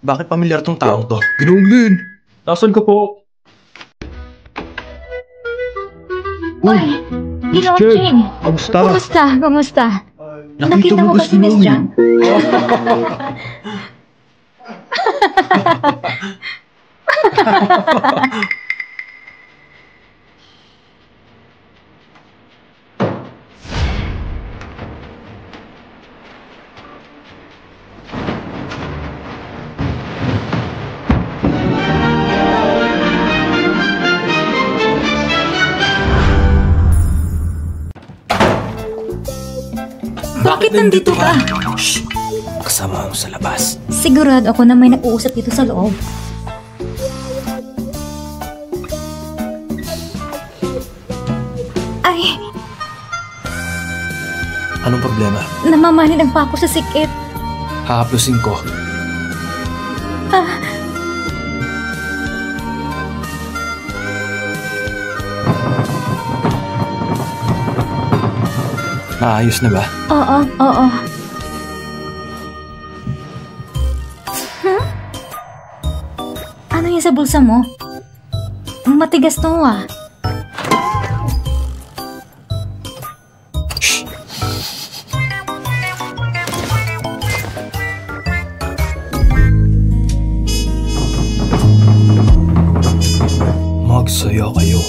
Bakit pamilyar tong taong to? Ginoong Lin! Nasaan ka po? Uy! Ginoong Jed, Lin! kamusta? Kumusta? Nakita mo ba si Miss John? Bakit nandito ka? Shh! Kasama mo sa labas. Sigurado ako na may nag-uusap dito sa loob. Ay, Anong problema? namamanid pa ako sa sikip. Hahaplusin ko. Naayos na ba? Oo. Huh? Ano yan sa bulsa mo? Matigas to ah. Magsaya kayo.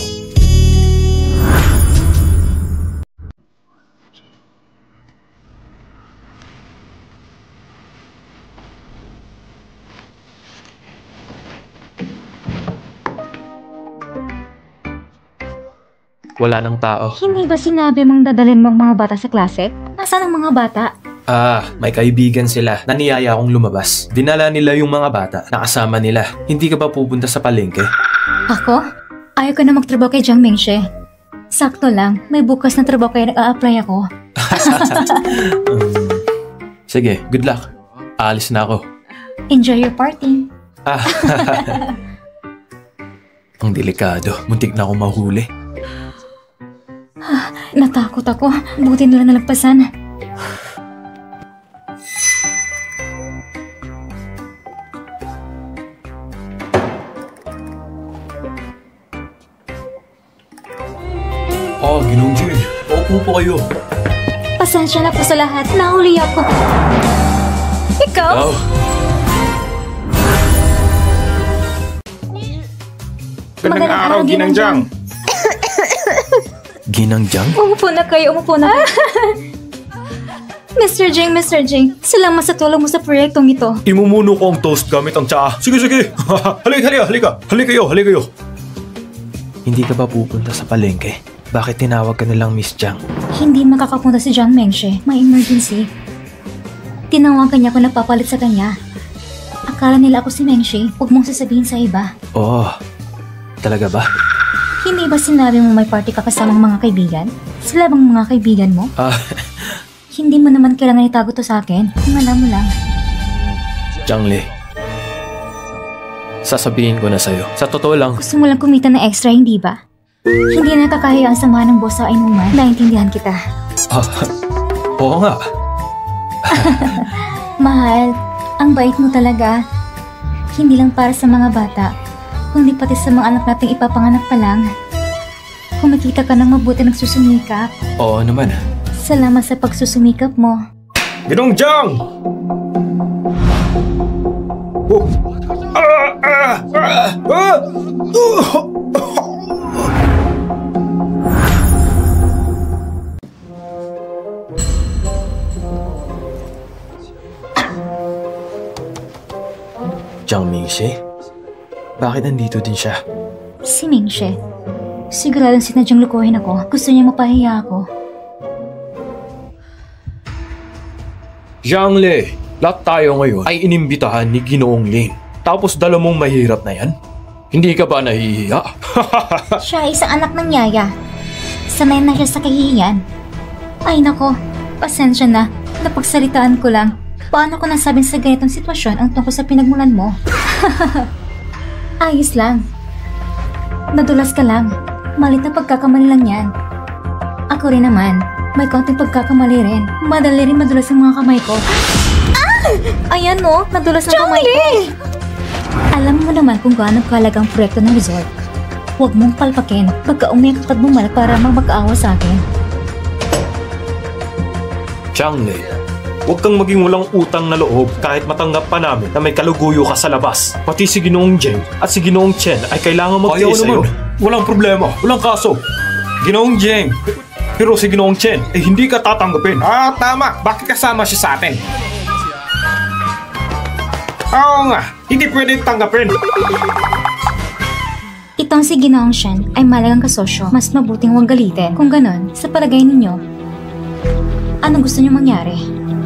Wala nang tao. Hindi ba sinabi mong dadalhin mo ang mga bata sa klase? Nasaan ang mga bata? May kaibigan sila na niyaya akong lumabas. Dinala nila yung mga bata. Nakasama nila. Hindi ka ba pupunta sa palengke? Ako? Ayaw ko na magtrabaho kay Jiang Mingxie. Sakto lang, may bukas na trabaho kaya nag-a-apply ako. Sige, good luck. Aalis na ako. Enjoy your party. Ang delikado. Muntik na akong mahuli. Natakot ako. Buti nila nalagpasan. Ginoong Jin. Paupo po kayo. Pasensya na po sa lahat. Nahuli ako. Ikaw? Oh. Magandang araw, Ginang Jiang. Ginang Jiang? Umupo na kayo, umupo na. Mr. Jing, salamat sa tulong mo sa proyektong ito. Imumuno ko ang toast gamit ang tsaa. Sige. Halika kayo. Hindi ka ba pupunta sa palengke? Bakit tinawag ka nilang Miss Jiang? Hindi makakapunta si Jiang Mingxie. May emergency. Tinawagan niya ako nagpapalit sa kanya. Akala nila ako si Mingxie. Huwag mong sasabihin sa iba. Oh, talaga ba? Hindi ba sinabi mo may party ka kasamang mga kaibigan? Sila bang mga kaibigan mo? Hindi mo naman kailangan itago to sa akin. Kung alam mo lang. Jiangli, sasabihin ko na sa'yo. Sa totoo lang, Gusto mo lang kumita ng extra, hindi ba? Hindi nakakahiya ang samahan ng boss sa inuman. Naintindihan kita. oo nga. Mahal, ang bait mo talaga. Hindi lang para sa mga bata, kundi pati sa mga anak nating ipapanganak pa lang. Kumikita ka ng mabuti nagsusumikap. Oo naman. Salamat sa pagsusumikap mo. Ginong Jiang! Jiang Mingxie? Bakit nandito din siya? Si Mingxie. Siguradong sinadyang lukuhin ako. Gusto niya mapahiya ako. Jiangli, lahat tayo ngayon ay inimbitahan ni Ginoong Lin. Tapos dala mong mahirap na yan? Hindi ka ba nahihiya? Siya ay isang anak ng yaya. Sanay na siya sa kahihiyan. Ay nako, pasensya na. Napagsalitaan ko lang. Paano ko nasabing sa ganitong sitwasyon ang tungkol sa pinagmulan mo? Ayos lang. Nadulas ka lang. Malit na pagkakamali lang yan. Ako rin naman. May kaunting pagkakamali rin. Madali rin madulas ang mga kamay ko. Ayan no, nadulas ang kamay ko. Alam mo naman kung gaano kahalaga ang proyekto ng resort. Huwag mong palpakin pagka umiyak at bumalik para mag-aawa sa akin. Jiangli, huwag kang maging walang utang na loob kahit matanggap pa namin na may kaluguyo ka sa labas. Pati si Ginoong Jing at si Ginoong Chen ay kailangan magtiis sa'yo. Walang problema, walang kaso. Ginoong Jing, pero si Ginoong Chen ay hindi ka tatanggapin. Tama. Bakit kasama siya sa atin? Oo nga, hindi pwede tanggapin. Itong si Ginoong Shen ay malagang kasosyo. Mas mabuting huwag galitin. Kung ganon, sa palagay ninyo, anong gusto niyo mangyari?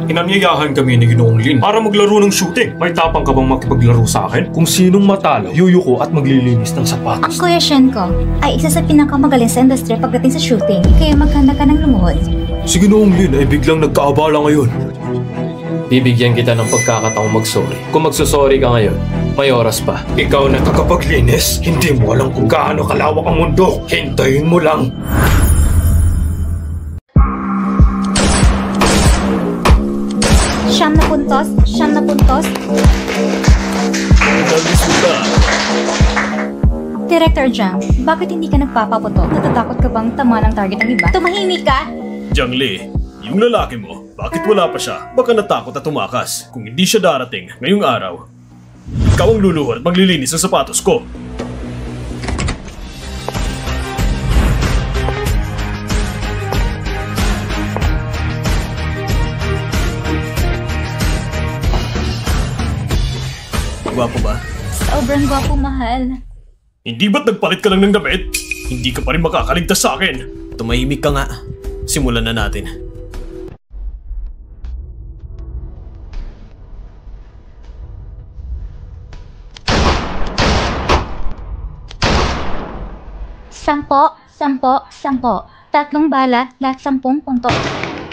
Inanyayahan kami ni Ginoong Lin para maglaro ng shooting. May tapang ka bang makipaglaro sa akin? Kung sinong matalo, yuyuko at maglilinis ng Ang sapatos. Kuya Shen ko ay isa sa pinakamagaling sa industriya pagdating sa shooting. Kaya maghanda ka ng lumuhod. Si Ginoong Lin ay biglang nagkaabala ngayon. Bibigyan kita ng pagkakataong mag-sorry. Kung magsusorry ka ngayon, may oras pa. Ikaw na tagapaglinis, hindi mo alam kung gaano kalawak ang mundo. Hintayin mo lang. Siyam na puntos. Director Jiang, bakit hindi ka nagpapaputok? Natatakot ka bang tama ng target ng iba? Tumahimik ka! Jiangli, yung lalaki mo, bakit wala pa siya? Baka natakot at tumakas. Kung hindi siya darating ngayong araw, ikaw ang luluhod at maglilinis ng sapatos ko. Gwapo ba? Sobrang gwapo, mahal. Hindi ba't nagpalit ka lang ng damit? Hindi ka pa rin makakaligtas sa akin. Tumahimik ka nga. Simulan na natin. 10. 3 bala, lahat 10 puntos.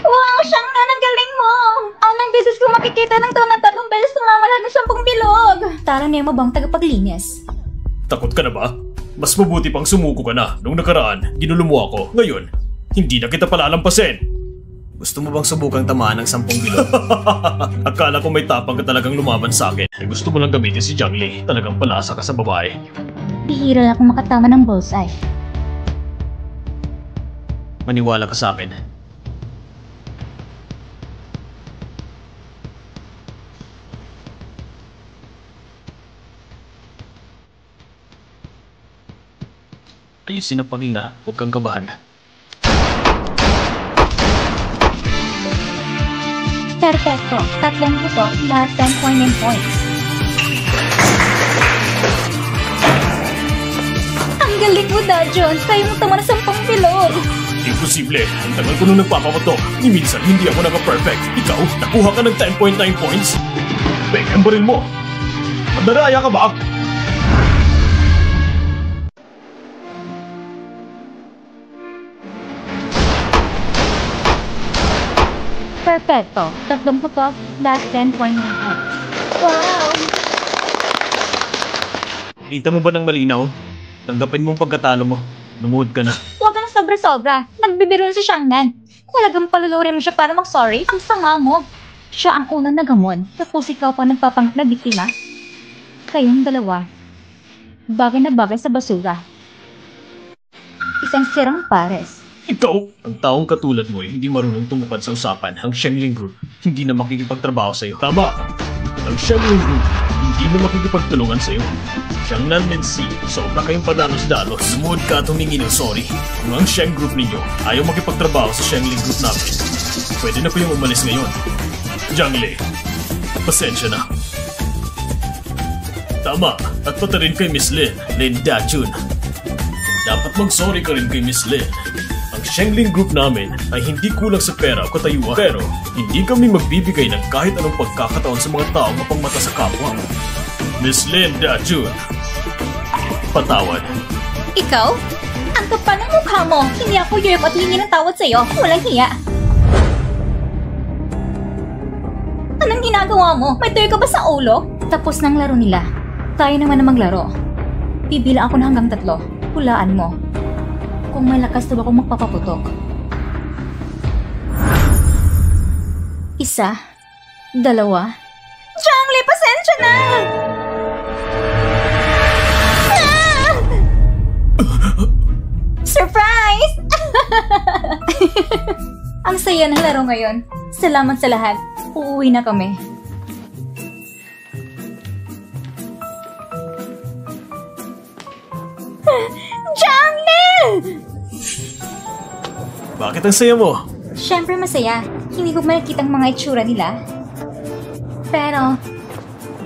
Wow, Shangnan, ang galing mo! Anong beses ko makikita ng taon ng 3 beses tumamala ng 10 bilog? Tara, Nemo bang tagapaglinis? Takot ka na ba? Mas mabuti pang sumuko ka na. Nung nakaraan, ginulo mo ako. Ngayon, hindi na kita palalampasin. Gusto mo bang subukang tamaan ng 10 bilog? Akala ko may tapang ka talagang lumaban sa akin. Gusto mo lang gamitin si Jiangli. Talagang palasa ka sa babae. Bihira na akong makatama ng bullseye. Maniwala ka sa akin. Ayusin ang pangina. Huwag kang kabahan. Perfecto. 3 putok, lahat 10.9 points. Ang galing mo, Dajon! Kaya mo tama na 10 bilog! Imposible. Ang tagal ko nung nagpapapatok. Ni minsan hindi ako naka-perfect. Ikaw, nakuha ka ng 10.9 points. Bek, ang baril mo. Madaraya ka ba? Perfecto. 3 putok, lahat 10.9 points. Wow! Kita mo ba ng malinaw? Tanggapin mo ang pagkatalo mo. Lumuhod ka na. Huwag kang sobra-sobra. Nagbibiro na si Shangnan. Talagang palulurin mo siya para mag-sorry. Ang sanga mo. Siya ang unang nagamon. Tapos ikaw pa nagpapanggap na biktima. Kayong dalawa. Bagay na bagay sa basura. Isang sirang pares. Ikaw, ang taong katulad mo hindi marunong tumupad sa usapan. Ang Shengling Group hindi na makikipagtrabaho sa'yo. Tama! Ang Shengling Group hindi na makikipagtulungan sa'yo. Shangnan and Si, sobra kayong padalos-dalos. Lumuhod ka at humingi ng sorry. Kung ang Sheng Group ninyo ayaw makipagtrabaho sa Shengling Group namin, pwede na kayong umalis ngayon. Jiangli, pasensya na. Tama, at pati rin kay Miss Lin Dajun. Dapat mag-sorry ka rin kay Miss Lin. Ang Shengling Group namin ay hindi kulang sa pera o katayuan. Pero hindi kami magbibigay ng kahit anong pagkakataon sa mga tao mapangmata sa kapwa. Miss Lin Dajun, patawad. Ikaw? Ang kapal ng mukha mo. Hindi ako yuyok at hingi ng tawad sa'yo. Walang hiya. Anong ginagawa mo? May tuyo ka ba sa ulo? Tapos ng laro nila. Tayo naman na maglaro. Bibilang ako na hanggang 3. Hulaan mo. Kung may lakas na ba akong magpapaputok. 1, 2. Jiangli, pasensya na! Ah! Surprise! Ang saya ng laro ngayon. Salamat sa lahat. Uuwi na kami. Jiangli! Bakit ang saya mo? Siyempre masaya. Hindi ko makikita ang mga itsura nila. Pero,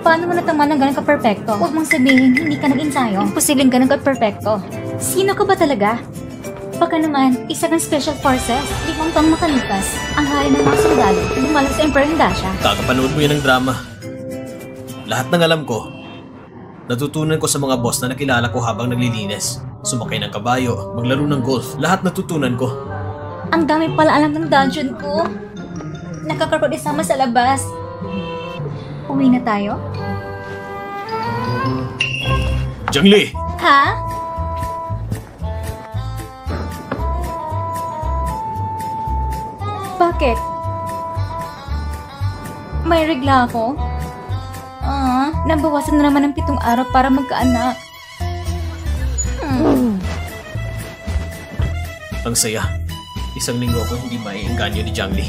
paano mo natama ng ganun ka-perfecto? Huwag mong sabihin, hindi ka nag-ensayo. Imposibleng ganun ka-perfecto. Sino ka ba talaga? Baka naman, isa kang special forces. 5 taong makalipas. Ang hari ng mga sundalo. Bumalik sa Emperor Dasha. Kakapanood mo yan ng drama. Lahat ng alam ko, natutunan ko sa mga boss na nakilala ko habang naglilinis. Sumakay ng kabayo, maglaro ng golf. Lahat natutunan ko. Ang dami pala alam ng dungeon ko. Nakakaroon isama sa labas. Uwi na tayo? Jiangli! Ha? Bakit? May regla ako? Nabawasan na naman ng 7 araw para magkaanak. Ang saya. 1 linggo ako hindi maiengganyo ni Jiangli.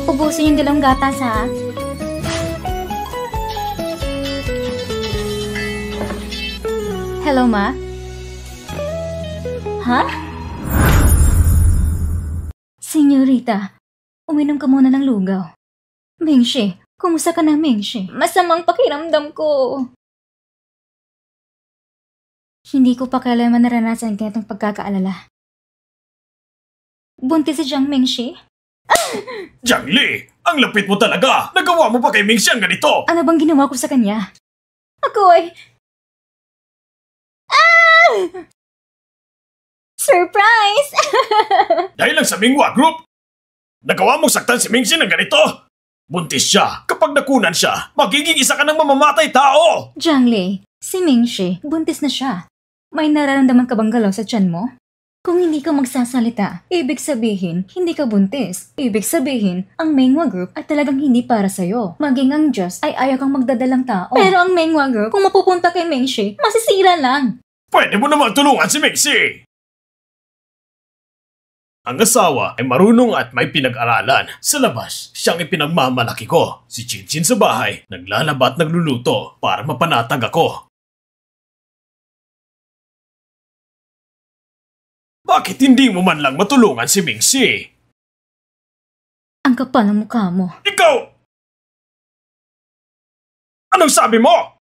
Ubusin yung 2 gatas, ha? Hello, Ma? Ha? Senyorita, uminom ka muna ng lugaw. Mingshi, kumusta ka na, Mingshi? Masamang pakiramdam ko. Hindi ko pa kailanman naranasan ganitong pagkakaalala. Buntis si Jiang Mingshi? Jiangli! Ang lapit mo talaga! Nagawa mo pa kay Mingxi ang ganito! Ano bang ginawa ko sa kanya? Ako ay Surprise! Dahil lang sa Mingwa Group, nagawa mong saktan si Mingxi ng ganito. Buntis siya. Kapag nakunan siya, magiging isa ka ng mamamatay tao! Jiangli, si Mingxi, buntis na siya. May nararamdaman ka bang galaw sa tiyan mo? Kung hindi ka magsasalita, ibig sabihin, hindi ka buntis. Ibig sabihin, ang Mengwa Group ay talagang hindi para sa'yo. Maging ang Diyos ay ayaw kang magdadalang tao. Pero ang Mengwa Group, kung mapupunta kay Mingxi, masisira lang. Pwede mo naman tulungan si Mingxi! Ang asawa ay marunong at may pinag-aralan. Sa labas, siyang ipinagmamalaki ko. Si Chinchin sa bahay, naglalaba at nagluluto para mapanatag ako. Bakit hindi mo man lang matulungan si Mingxi? Ang kapal ng mukha mo. Ikaw! Anong sabi mo?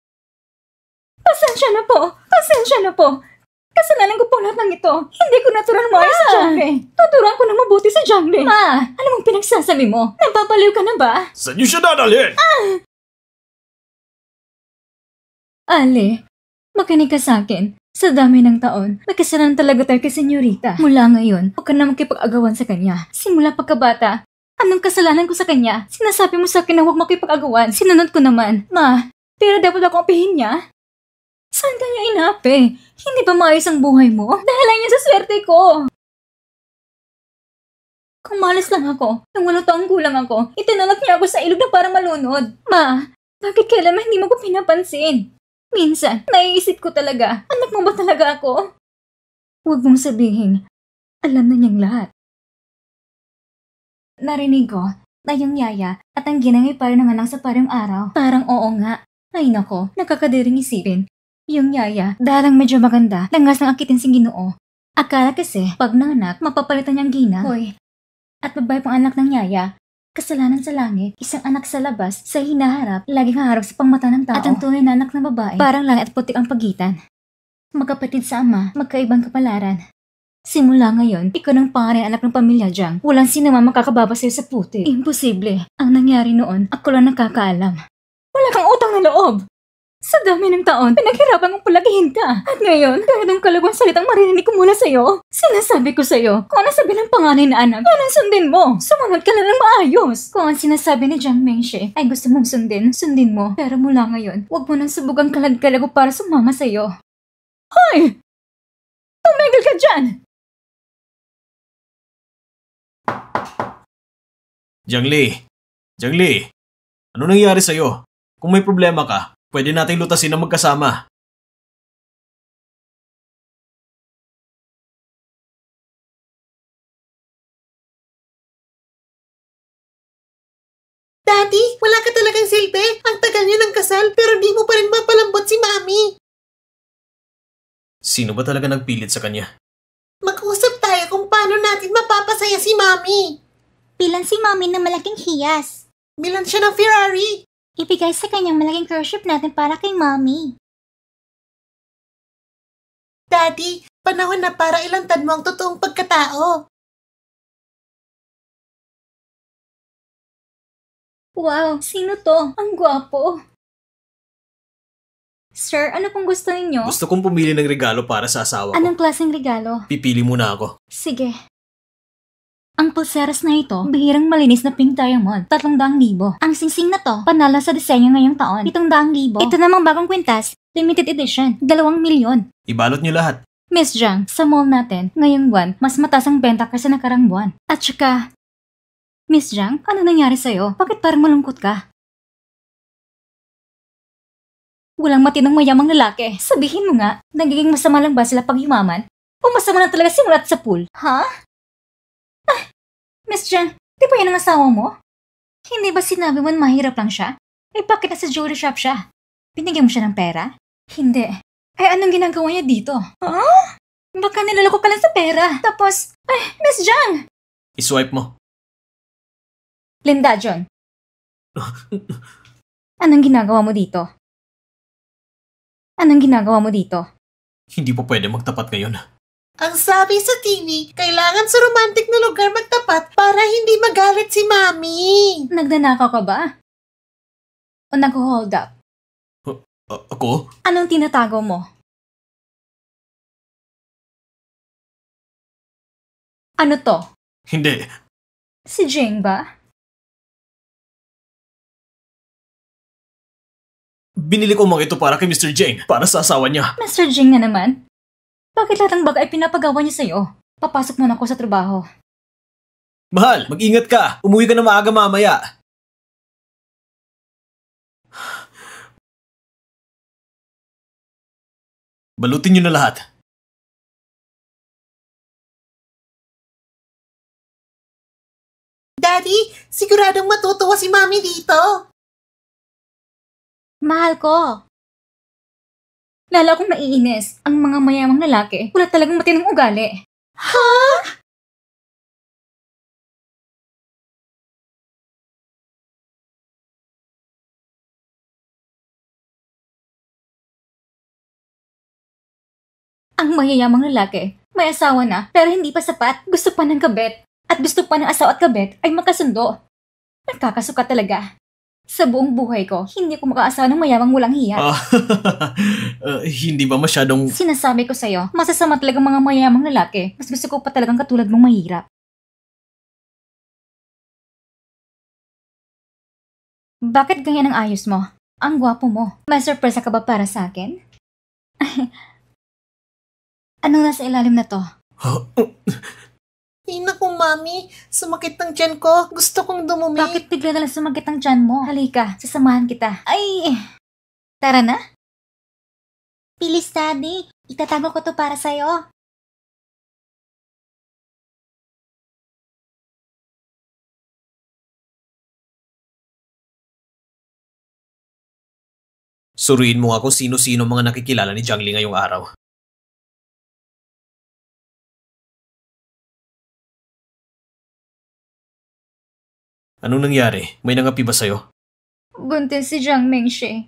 Pasensya na po! Pasensya na po! Kasalanan ko po lahat ng ito. Hindi ko natural maayos sa Jiangli. Tuturuan ko na mabuti sa Jiangli. Alam mong pinagsasabi mo? Napapaliw ka na ba? Saan niyo siya dadalhin? Ali, makinig ka sa akin. Sa dami ng taon, may kasalanan talaga tayo kay senyorita. Mula ngayon, huwag ka na makipag-agawan sa kanya. Simula pagkabata, anong kasalanan ko sa kanya? Sinasabi mo sa akin na huwag makipag-agawan. Sinunod ko naman. Ma, pero dapat akong apihin niya? Saan kanya inapi? Hindi ba maayos ang buhay mo? Dahil yan sa swerte ko. Kung malas lang ako, nang 8 taong gulang ako, itinalak niya ako sa ilog na para malunod. Ma, bakit kailanman hindi mo ko pinapansin? Minsan, naiisip ko talaga, anak mo ba talaga ako? Huwag mong sabihin, alam na niyang lahat. Narinig ko na yung yaya at ang ginangay para ng anak sa parang araw. Parang oo nga. Ay nako, nakakadiring isipin. Yung yaya, dahil medyo maganda, langas ng akitin sing Ginoo. Akala kasi, pag nanganak, mapapalitan niyang gina. Hoy, at babae pang anak ng yaya, kasalanan sa langit, isang anak sa labas, sa hinaharap, laging haharap sa pangmata ng tao. At ang tunay na anak ng babae, parang langit at putik ang pagitan. Magkapatid sa ama, magkaibang kapalaran. Simula ngayon, ikaw ng pangalan anak ng pamilya Jiang. Walang sino man makakababa sa'yo sa putik. Imposible. Ang nangyari noon, ako lang nakakaalam. Wala kang utang na loob! Sa dami ng taon, pinaghirapan kong palakihin ka. At ngayon, kahit ang kalabang salitang marinig ko mula sa'yo, sinasabi ko sa'yo, kung ano sabi ng panganay na anak, yan ang sundin mo. Sumunod ka na ng maayos. Kung ang sinasabi ni Jiang Mingxi ay gusto mong sundin, sundin mo. Pero mula ngayon, huwag mo nang subugang kalag-kalago para sumama sa'yo. Hoy! Tumigil ka dyan! Jiangli! Jiangli! Ano nangyari sa'yo? Kung may problema ka, pwede nating lutasin na magkasama. Daddy, wala ka talagang silbi. Ang tagal niyo ng kasal, pero di mo pa rin mapalambot si Mami. Sino ba talaga nagpilit sa kanya? Mag-usap tayo kung paano natin mapapasaya si Mami. Bilan si Mami ng malaking hiyas. Bilan siya ng Ferrari. Ibigay sa kanyang malaking kership natin para kay Mami. Daddy, panahon na para ilantad mo ang totoong pagkatao. Wow, sino to? Ang gwapo. Sir, ano pong gusto ninyo? Gusto kong pumili ng regalo para sa asawa ko. Anong klaseng regalo? Pipili muna ako. Sige. Ang pulseras na ito, bihirang malinis na pink diamond, 300,000. Ang singsing na to, Panalo sa disenyo ngayong taon, 700,000. ito namang bagong kwintas. Limited edition, 2,000,000. Ibalot niyo lahat. Miss Jiang, sa mall natin, ngayong buwan, mas mataas ang benta kaysa nakarang buwan. At saka, Miss Jiang, ano nangyari sa'yo? Bakit parang malungkot ka? Walang matinong mayamang lalaki. Sabihin mo nga, nagiging masama lang ba sila pag yumaman? O masama na talaga simulat sa pool? Ha? Miss Jiang, di ba yan ang asawa mo? Hindi ba sinabi mo na mahirap lang siya? Eh bakit nasa jewelry shop siya? Binigyan mo siya ng pera? Hindi. Eh anong ginagawa niya dito? Huh? Baka nilaloko ka lang sa pera. Tapos, Miss Jiang! Iswipe mo. Linda John. Anong ginagawa mo dito? Anong ginagawa mo dito? Hindi po pwede magtapat ngayon. Ang sabi sa TV, kailangan sa romantic na lugar magtapat para hindi magalit si Mami. Nagnanakaw ka ba? O nag-hold up? Ako? Anong tinatago mo? Ano to? Hindi. Si Jing ba? Binili ko mga ito para kay Mr. Jing, para sa asawa niya. Mr. Jing na naman? Bakit lahat ng bagay ay pinapagawa niya sa'yo? Papasok muna ako sa trabaho. Mahal, mag-ingat ka. Umuwi ka na maaga mamaya. Balutin niyo na lahat. Daddy, siguradong matutuwa si Mami dito. Mahal ko. Lalo akong naiinis. Ang mga mayamang lalaki, wala talagang matinong ugali. Ang mayayamang lalaki, may asawa na, pero hindi pa sapat. Gusto pa ng kabet. At gusto pa ng asawa at kabet ay magkasundo. Nagkakasuka talaga. Sa buong buhay ko, hindi ko makaasawa ng mayamang walang hiya. Hindi ba masyadong... Sinasabi ko sa'yo, masasama talagang mga mayamang lalaki. Mas gusto ko pa talagang katulad mong mahirap. Bakit ganyan ang ayos mo? Ang gwapo mo. May sorpresa ka ba para sa akin? Anong nasa ilalim na to? Ay naku, Mami. Sumakit ng tiyan ko. Gusto kong dumumi. Bakit bigla na lang sumakit ang tiyan mo? Halika, sasamahan kita. Ay! Tara na. Please, Daddy. Itatago ko to para sa'yo. Suriin mo ako sino-sino mga nakikilala ni Jiangli ngayong araw. Anong nangyari? May nangapi ba sa'yo? Buntis si Jiang Mingxi.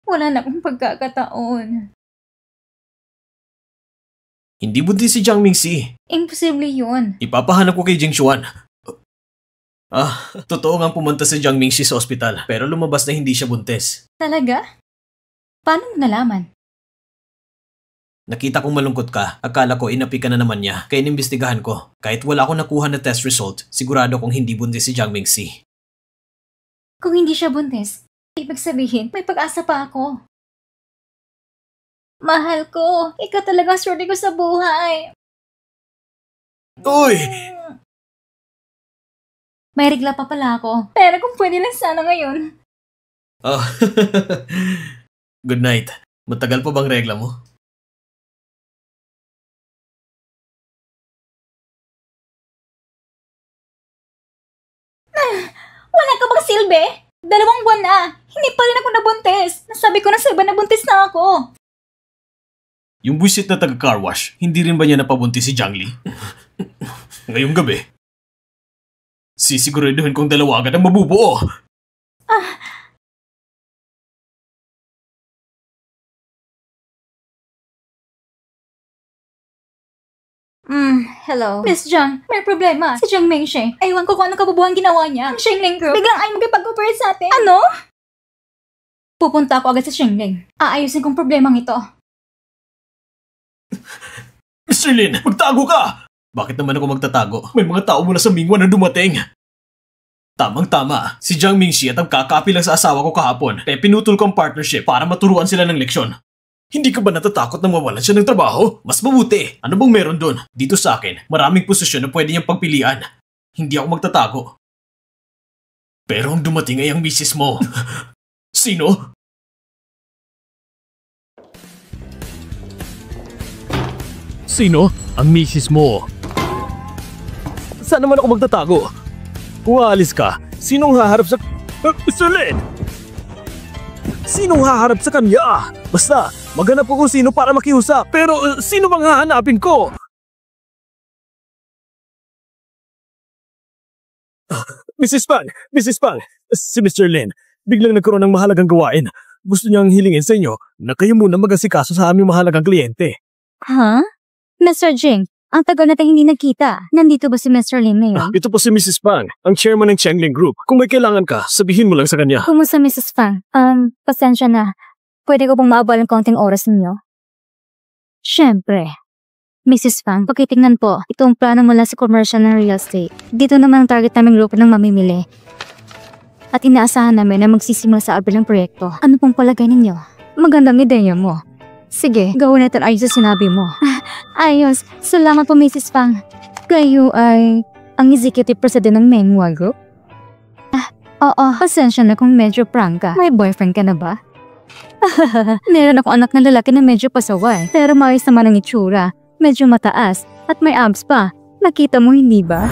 Wala na akong pagkakataon. Hindi buntis si Jiang Mingxi. Imposible yun. Ipapahanap ko kay Jing Xuan. Totoo ngang pumunta si Jiang Mingxi sa ospital, pero lumabas na hindi siya buntis. Talaga? Paano mo nalaman? Nakita kong malungkot ka. Akala ko inapi ka na naman niya, kaya inimbestigahan ko. Kahit wala akong nakuha na test result, sigurado kong hindi buntis si Jiang Mingxi. Kung hindi siya buntis, ibig sabihin, may pag-asa pa ako. Mahal ko, ikaw talaga ang swerte ko sa buhay. Uy! May regla pa pala ako, pero kung pwede lang sana ngayon. Good night. Matagal pa bang regla mo? Wala ka bang silbi? 2 buwan na. Hindi pa rin ako nabuntis. Nasabi ko na sa iba na buntis na ako. Yung buwisit na taga-car wash, hindi rin ba niya napabuntis si Jiangli? Ngayong gabi, sisiguraduhin kong 2 agad ang mabubuo. Hello. Miss Jiang, may problema. Si Jiang Mingxi. Ewan ko kung anong kabubuhan ginawa niya. Ang Xingling Group biglang ay magkipag-cooperate sa atin. Ano? Pupunta ako agad sa Xingling. Aayusin kong problemang ito. Mr. Lin, magtago ka! Bakit naman ako magtatago? May mga tao mula sa Mingwa na dumating. Tamang-tama. Si Jiang Mingxi at ang kakapi lang sa asawa ko kahapon, kaya pinutol ko ang partnership para maturuan sila ng leksyon. Hindi ka ba natatakot na mawalan siya ng trabaho? Mas mabuti. Ano bang meron dun? Dito sa akin, maraming posisyon na pwede niyang pagpilian. Hindi ako magtatago. Pero ang dumating ay ang misis mo. Sino? Sino? Ang misis mo. Saan naman ako magtatago? Kung aalis ka, sinong haharap sa... Mr. Lin! Sinong haharap sa kanya? Basta, maghanap ko kung sino para makiusap. Pero sino bang hahanapin ko? Mrs. Pang, si Mr. Lin, biglang nagkaroon ng mahalagang gawain. Gusto niyang hilingin sa inyo na kayo muna mag-asikaso sa aming mahalagang kliyente. Huh? Mr. Jing, ang tagal natin hindi nagkita. Nandito ba si Mr. Lin ngayon? Ito po si Mrs. Pang, ang chairman ng Chengling Group. Kung may kailangan ka, sabihin mo lang sa kanya. Kumusta Mrs. Pang? Pasensya na. Pwede ko bang maabal ng konting oras ninyo? Siyempre. Mrs. Fang, pakitingnan po. Ito ang plano mula sa commercial ng real estate. Dito naman ang target naming grupo ng mamimili. At inaasahan namin na magsisimula sa abil ng proyekto. Ano pong palagay ninyo? Magandang ideya mo. Sige, gawin natin ayos sa sinabi mo. Ayos. Salamat po, Mrs. Fang. Kayo ay ang executive president ng Menghua Group? Oo. Pasensya na kung medyo prank ka. May boyfriend ka na ba? Meron ako anak na lalaki na medyo pasaway. Pero maayos naman ang itsura. Medyo mataas. At may abs pa. Nakita mo, hindi ba?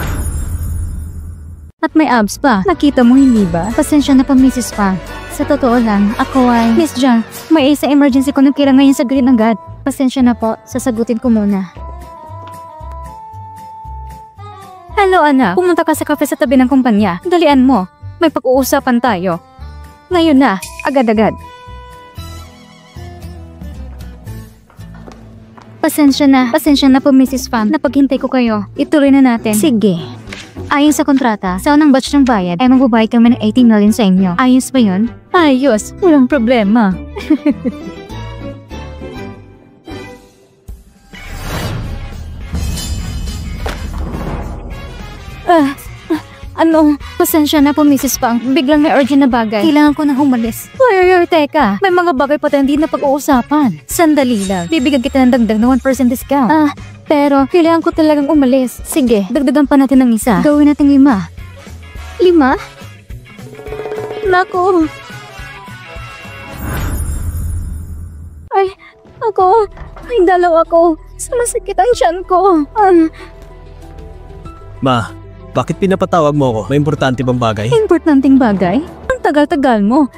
At may abs pa. Nakita mo, hindi ba? Pasensya na po, Mrs. Fang. Sa totoo lang, ako ay... Miss Jang, may isa emergency ko nung kailangan ngayon sa green agad. Pasensya na po, sasagutin ko muna. Hello, anak. Pumunta ka sa cafe sa tabi ng kumpanya. Dalian mo. May pag-uusapan tayo. Ngayon na, agad-agad. Pasensya na po, Mrs. Fang. Napaghintay ko kayo. Ituloy na natin. Sige. Ayon sa kontrata, sa unang batch ng bayad ay magbabayad kami ng 18 million sa inyo. Ayos ba yun? Ayos. Walang problema. Ano? Pasensya na po, Mrs. Fang. Biglang may urgent na bagay. Kailangan ko nang umalis. Teka. May mga bagay pa tayo hindi na pag-uusapan. Sandali lang. Bibigyan kita ng dagdag na 1% discount. Pero kailangan ko talagang umalis. Sige, dagdagan pa natin ng isa. Gawin natin 5. 5? Naku. Ay, ako. Ay, dalaw ako. Sumasakit ang tiyan ko. Ma, bakit pinapatawag mo ako? May importante bang bagay? Importanteng bagay? Ang tagal-tagal mo.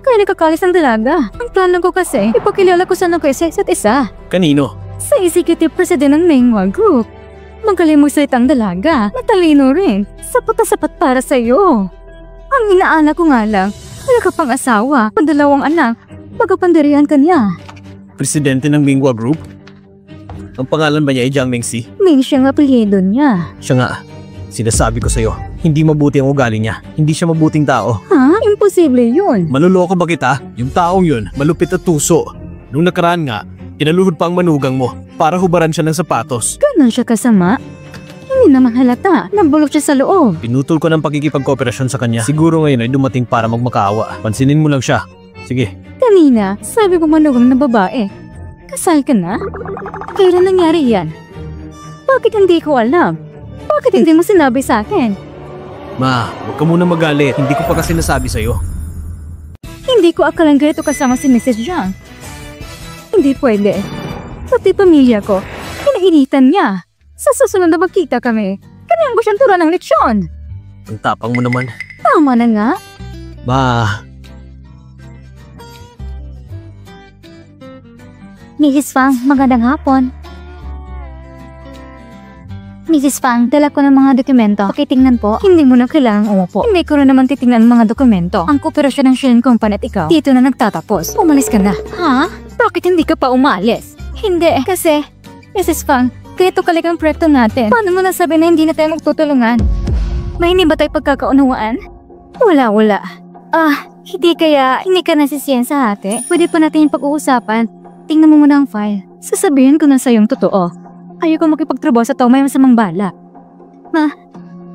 Kaya nakakalis ng dalaga. Ang plano ko kasi, ipakilala ko sana kayo sa isa't isa. Kanino? Sa executive president ng Menghua Group. Magaling mo salitang dalaga. Matalino rin. Sapat na sapat para sa'yo. Ang inaala ko nga lang, wala ka pang asawa, pandalawang anak, magkapandirihan ka niya. Presidente ng Menghua Group? Ang pangalan ba niya ay Jiang Mingxi? Ming siyang apelyido niya. Siya nga. Sinasabi ko sa'yo, hindi mabuti ang ugali niya. Hindi siya mabuting tao. Ha? Imposible yun. Manloloko ba kita? Yung taong yun, malupit at tuso. Nung nakaraan nga, inaluhod pa ang manugang mo para hubaran siya ng sapatos. Ganon siya kasama? Hindi naman halata. Nabulok siya sa loob. Pinutol ko ng pakikipagkooperasyon sa kanya. Siguro ngayon ay dumating para magmakaawa. Pansinin mo lang siya. Sige. Kanina, sabi ko manugang na babae. Kasal ka na? Kailan nangyari yan? Bakit hindi ko alam? Bakit hindi mo sinabi sa akin? Ma, huwag ka muna magalit. Hindi ko pa kasi nasabi sa'yo. Hindi ko akalang ganito kasama si Mrs. Jiang. Hindi pwede. Pati pamilya ko, pinainitan niya. Sa susunod na magkita kami, kailangan ko siyang turuan ng leksyon. Ang tapang mo naman. Tama na nga. Ma. Mrs. Fang, magandang hapon. Mrs. Fang, dala ko ng mga dokumento. Pakitingnan po. Hindi mo na kailangang umupo. Hindi ko na naman titingnan ang mga dokumento. Ang kooperasyon ng Shin Company at ikaw, dito na nagtatapos. Umalis ka na. Ha? Bakit hindi ka pa umalis? Hindi. Kasi, Mrs. Fang, ganito kalik ang proyekto natin. Paano mo nasabi na hindi na tayo magtutulungan? May hindi ba tayo pagkakaunawaan? Wala. Hindi ka nasisiyan sa ate? Pwede pa natin yung pag-uusapan. Tingnan mo muna ang file. Sasabihin ko na sa'yo yung totoo. Ayoko makipagtrabaho sa tao may masamang balak.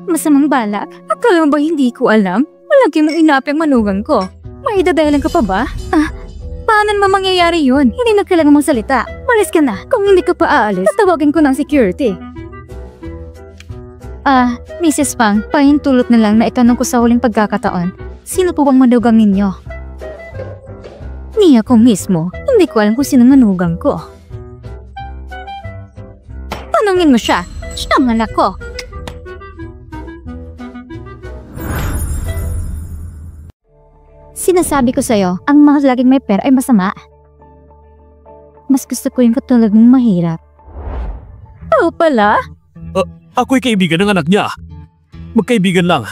Masamang balak? Akala mo ba hindi ko alam? Malagi mong inapi ang manugang ko. May idadahilan ka pa ba? Paano naman mangyayari yun? Hindi na kailangan mong salita. Malis ka na. Kung hindi ka pa aalis, tatawagin ko ng security. Mrs. Fang, pahintulot na lang na itanong ko sa huling pagkakataon. Sino po bang manugang ninyo? Ni ako mismo. Hindi ko alam kung sino manugang ko. Tanungin mo siya. Siya ang anak ko. Sinasabi ko sa'yo, ang mga laging may pera ay masama. Mas gusto ko yung katulad ng mahirap. Oo pala? Ako'y kaibigan ng anak niya. Magkaibigan lang.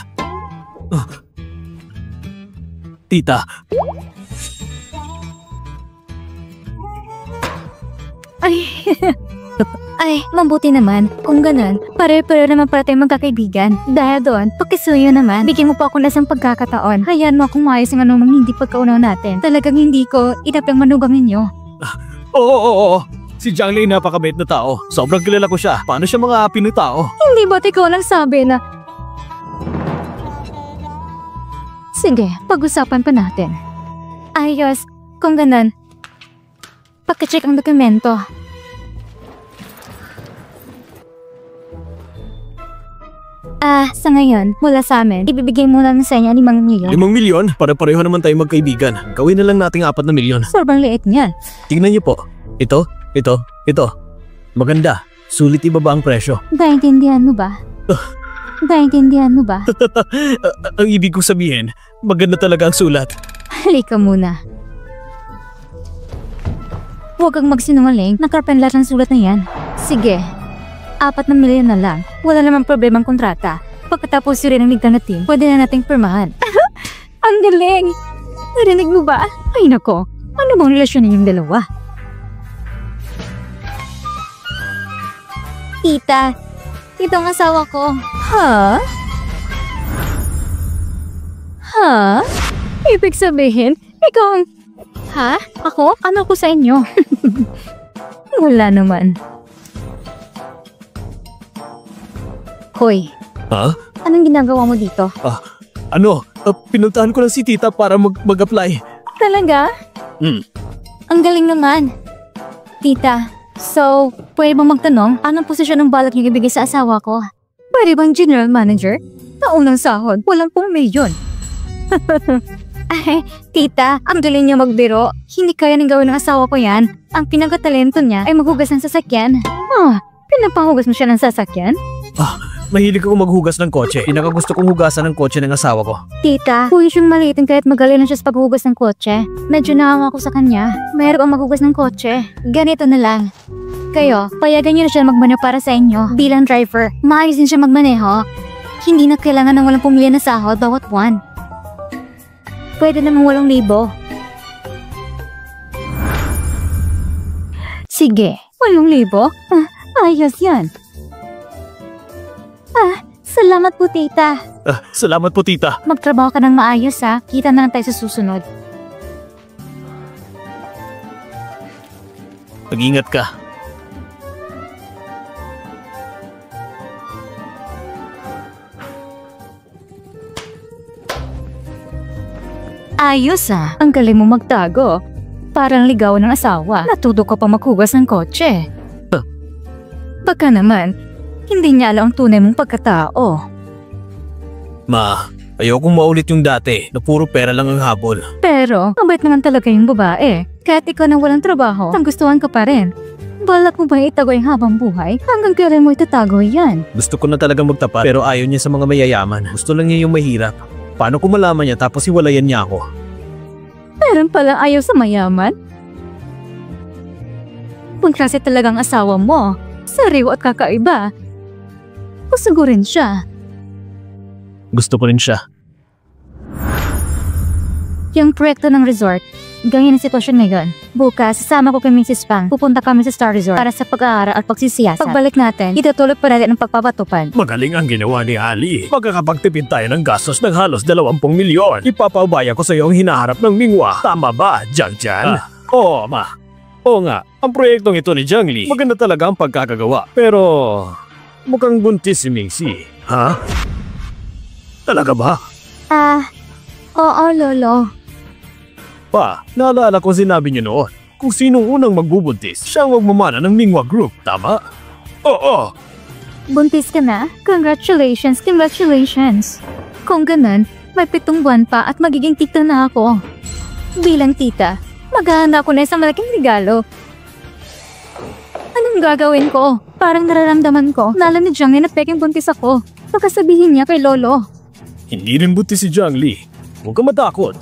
Tita. Ay, mabuti naman. Kung ganun, pare-pareho naman para tayong magkakaibigan. Dahil doon, pakisuyo naman. Bigyan mo pa ako na isang pagkakataon. Hayaan mo akong maayos ang anumang hindi pagkaunaw natin. Talagang hindi ko inapang manugang ninyo. Oo. Si Jiang Li napakabait na tao. Sobrang kilala ko siya. Paano siya mga api ng tao? Hindi ba't ikaw lang sabi na... Sige, pag-usapan pa natin. Ayos, kung ganun. Pakicheck ang dokumento. Sa ngayon, mula sa amin, ibibigay mo lang sa inyo 5 milyon. 5 milyon? Para-pareho naman tayo magkaibigan. Gawin na lang nating 4 na milyon. Sobrang liit niyan. Tingnan niyo po. Ito. Maganda. Sulit ibaba ang presyo. Naintindihan mo ba? Naintindihan mo ba? Ang ibig kong sabihin, maganda talaga ang sulat. Halika muna. Huwag kang magsinungaling. Nakarpen lahat ng sulat na yan. Sige. 4 na milyon na lang. Wala namang problemang kontrata. Pagkatapos yun rin ang ligtan na team, pwede na nating pirmahan. Ang galing! Narinig mo ba? Ay nako, ano bang relasyon ninyong dalawa? Tita, ito ang asawa ko. Ha? Ha? Ibig sabihin, ikaw ang... Ha? Ako? Ano ko sa inyo? Wala naman. Hoy. Ha? Anong ginagawa mo dito? Pinuntahan ko lang si tita para mag-apply. Talaga? Ang galing naman. Tita, so, pwede bang magtanong, anong posisyon ng balak niyo ibigay sa asawa ko? Pwede bang general manager? Taunang sahod, walang 10 milyon. Ay, tita, ang galing niya magbiro. Hindi kaya nang gawin ng asawa ko yan. Ang pinagkatalento niya ay maghugas ng sasakyan. Pinapahugas mo siya ng sasakyan? Mahilig ako maghugas ng kotse. Pinakagusto kong hugasan ng kotse ng asawa ko. Tita, huwag siyang maliitin kahit magaling na siya sa paghugas ng kotse. Medyo nakanga ako sa kanya. Mayroon ang maghugas ng kotse. Ganito na lang. Kayo, payagan niyo na siya magmaneho para sa inyo. Bilang driver, maayos din siya magmaneho. Hindi na kailangan ng walang pumili na sahod bawat buwan. Pwede namang 8,000. Sige, 8,000? Ayos yan. Salamat po, tita. Salamat po, tita. Magtrabaho ka ng maayos, ha? Kita na lang tayo sa susunod. Mag-ingat ka. Ayos, ha? Ang galing mo magtago. Parang ligawan ng asawa. Natuto ka pa maghugas ng kotse. Baka naman, hindi niya alam ang tunay mong pagkatao. Ma, ayokong maulit yung dati na puro pera lang ang habol. Pero, mabait naman talaga yung babae. Kahit ikaw nang walang trabaho, tanggustuhan ka pa rin. Balak mo ba itago yung habang buhay? Hanggang kailan mo itatago yan? Gusto ko na talagang magtapat pero ayaw niya sa mga mayayaman. Gusto lang niya yung mahirap. Paano kung malaman niya tapos hiwalayan niya ako? Meron pala ayaw sa mayaman? Kung klase talagang asawa mo, sariw at kakaiba. Gusto rin siya. Gusto ko rin siya. Yung proyekto ng resort, ganyan ang sitwasyon ngayon. Bukas, sasama ko kay Mrs. Pang. Pupunta kami sa Star Resort para sa pag-aaral at pagsisiyasat. Pagbalik natin, itutuloy pa natin ang pagpapatupad. Magaling ang ginawa ni Ali. Magkakapagtipid tayo ng gastos ng halos 20 milyon. Ipapaubaya ko sa iyo ang hinaharap ng Mingwa. Tama ba, Jiang Jian? Oo, ma. Oo nga, ang proyektong ito ni Jiang Li, maganda talaga ang pagkakagawa. Pero, mukhang buntis si Mingxi. Ha? Talaga ba? Oo, Lolo. Pa, naalala ko sinabi niyo noon. Kung sinong unang magbubuntis, siya ang magmamana ng Mingwa Group, tama? Oo! Buntis ka na? Congratulations, congratulations. Kung ganun, may 7 buwan pa at magiging tita na ako. Bilang tita, maghahanda ako na isang malaking regalo. Anong gagawin ko? Parang nararamdaman ko na alam ni Jiang Li na peking buntis ako. Baka sabihin niya kay Lolo. Hindi rin buntis si Jiang Li. Huwag ka matakot.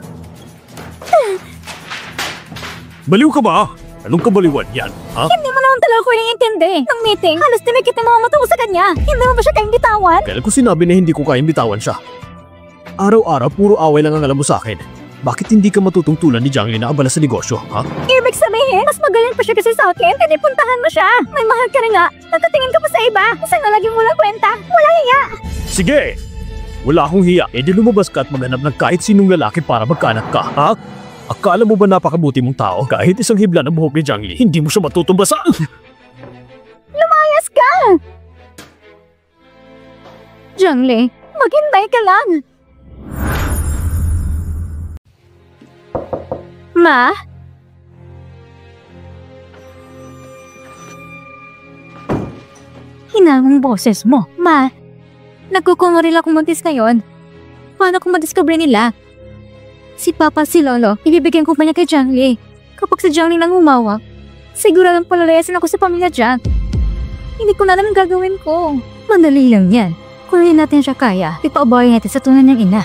Baliw ka ba? Anong kabaliwan yan, ha? Hindi mo naman talaga ko intindi. Nung meeting, halos tinikit yung mga mata ko sa kanya. Hindi mo ba siya kayang bitawan? Kailan ko sinabi na hindi ko kayang bitawan siya? Araw-araw, puro away lang ang alam mo sa akin. Bakit hindi ka matutungtulan ni Jiang Li na abala sa negosyo, ha? Ibig sabihin, mas magaling pa siya kasi sa akin. Kaya puntahan mo siya. May mahal ka na nga. Natatingin ka pa sa iba. Kasi nalaging walang kwenta. Wala hiya. Sige! Wala akong hiya. E di lumabas ka at maghanap ng kahit sinong lalaki para magkaanak ka, ha? Akala mo ba napakabuti mong tao? Kahit isang hibla ng buhok ni Jiangli, hindi mo siya matutumbasan. Lumayas ka! Jiangli, maghintay ka lang. Ma? Hinamang boses mo. Ma, nagkukumuril akong magtis ngayon. Paano kung madiscover nila? Si Papa si Lolo, ibibigyan ko pa niya kay Jiangli. Kapag si Jiangli nang umawak, siguradong palalayasin ako sa pamilya Jiang. Hindi ko na alam ang gagawin ko. Madali lang yan. Kung hindi natin siya kaya, ipaabayan natin sa tunay niyang ina.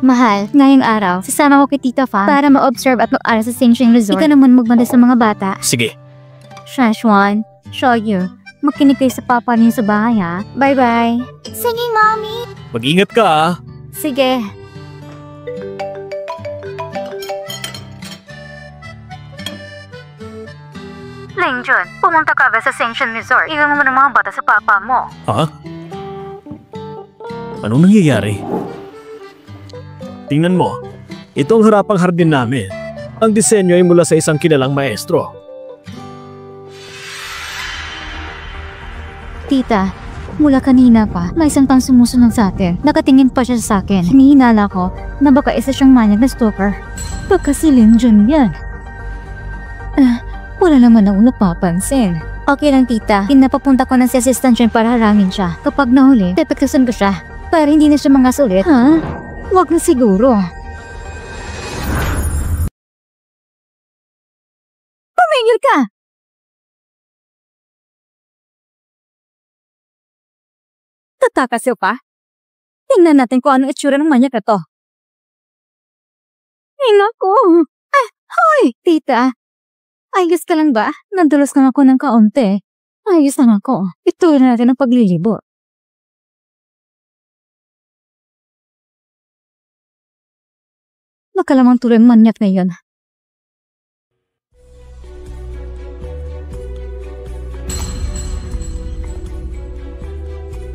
Mahal, ngayong araw, sasama ko kay Tita Fang para ma-observe at mag-aral sa Xingqing Resort. Ikaw naman magbanda sa mga bata. Sige. Shashwan, Shoyu, makinig kayo sa papa niyo sa bahay ha. Bye-bye. Sige, Mommy. Mag-ingat ka ah. Sige. Lingjun, pumunta ka ba sa Xingqing Resort? Iwan mo ng mga bata sa papa mo. Ha? Anong nangyayari? Tingnan mo, ito ang harapang hardin namin. Ang disenyo ay mula sa isang kilalang maestro. Tita, mula kanina pa, may isang tang sumusunod sa atin. Nakatingin pa siya sa akin. Hinihinala ko na baka isa siyang manyag na stalker. Baka si Lingjun yan. Wala naman ako napapansin. Okay lang tita, pinapapunta ko na si assistant siya para harangin siya. Kapag nahuli, depektasan ko siya. Para hindi na siya mga sulit. Ha? Wag na siguro. Pumingil ka! Tatakasil pa? Tingnan natin kung anong itsura ng manyak na to. Hinga ko! Hoy! Tita, ayos ka lang ba? Nadulas lang ako ng kaunti. Ayos lang ako. Ituloy na natin ang paglilibot. Baka lamang tuloy ang manyak na yun.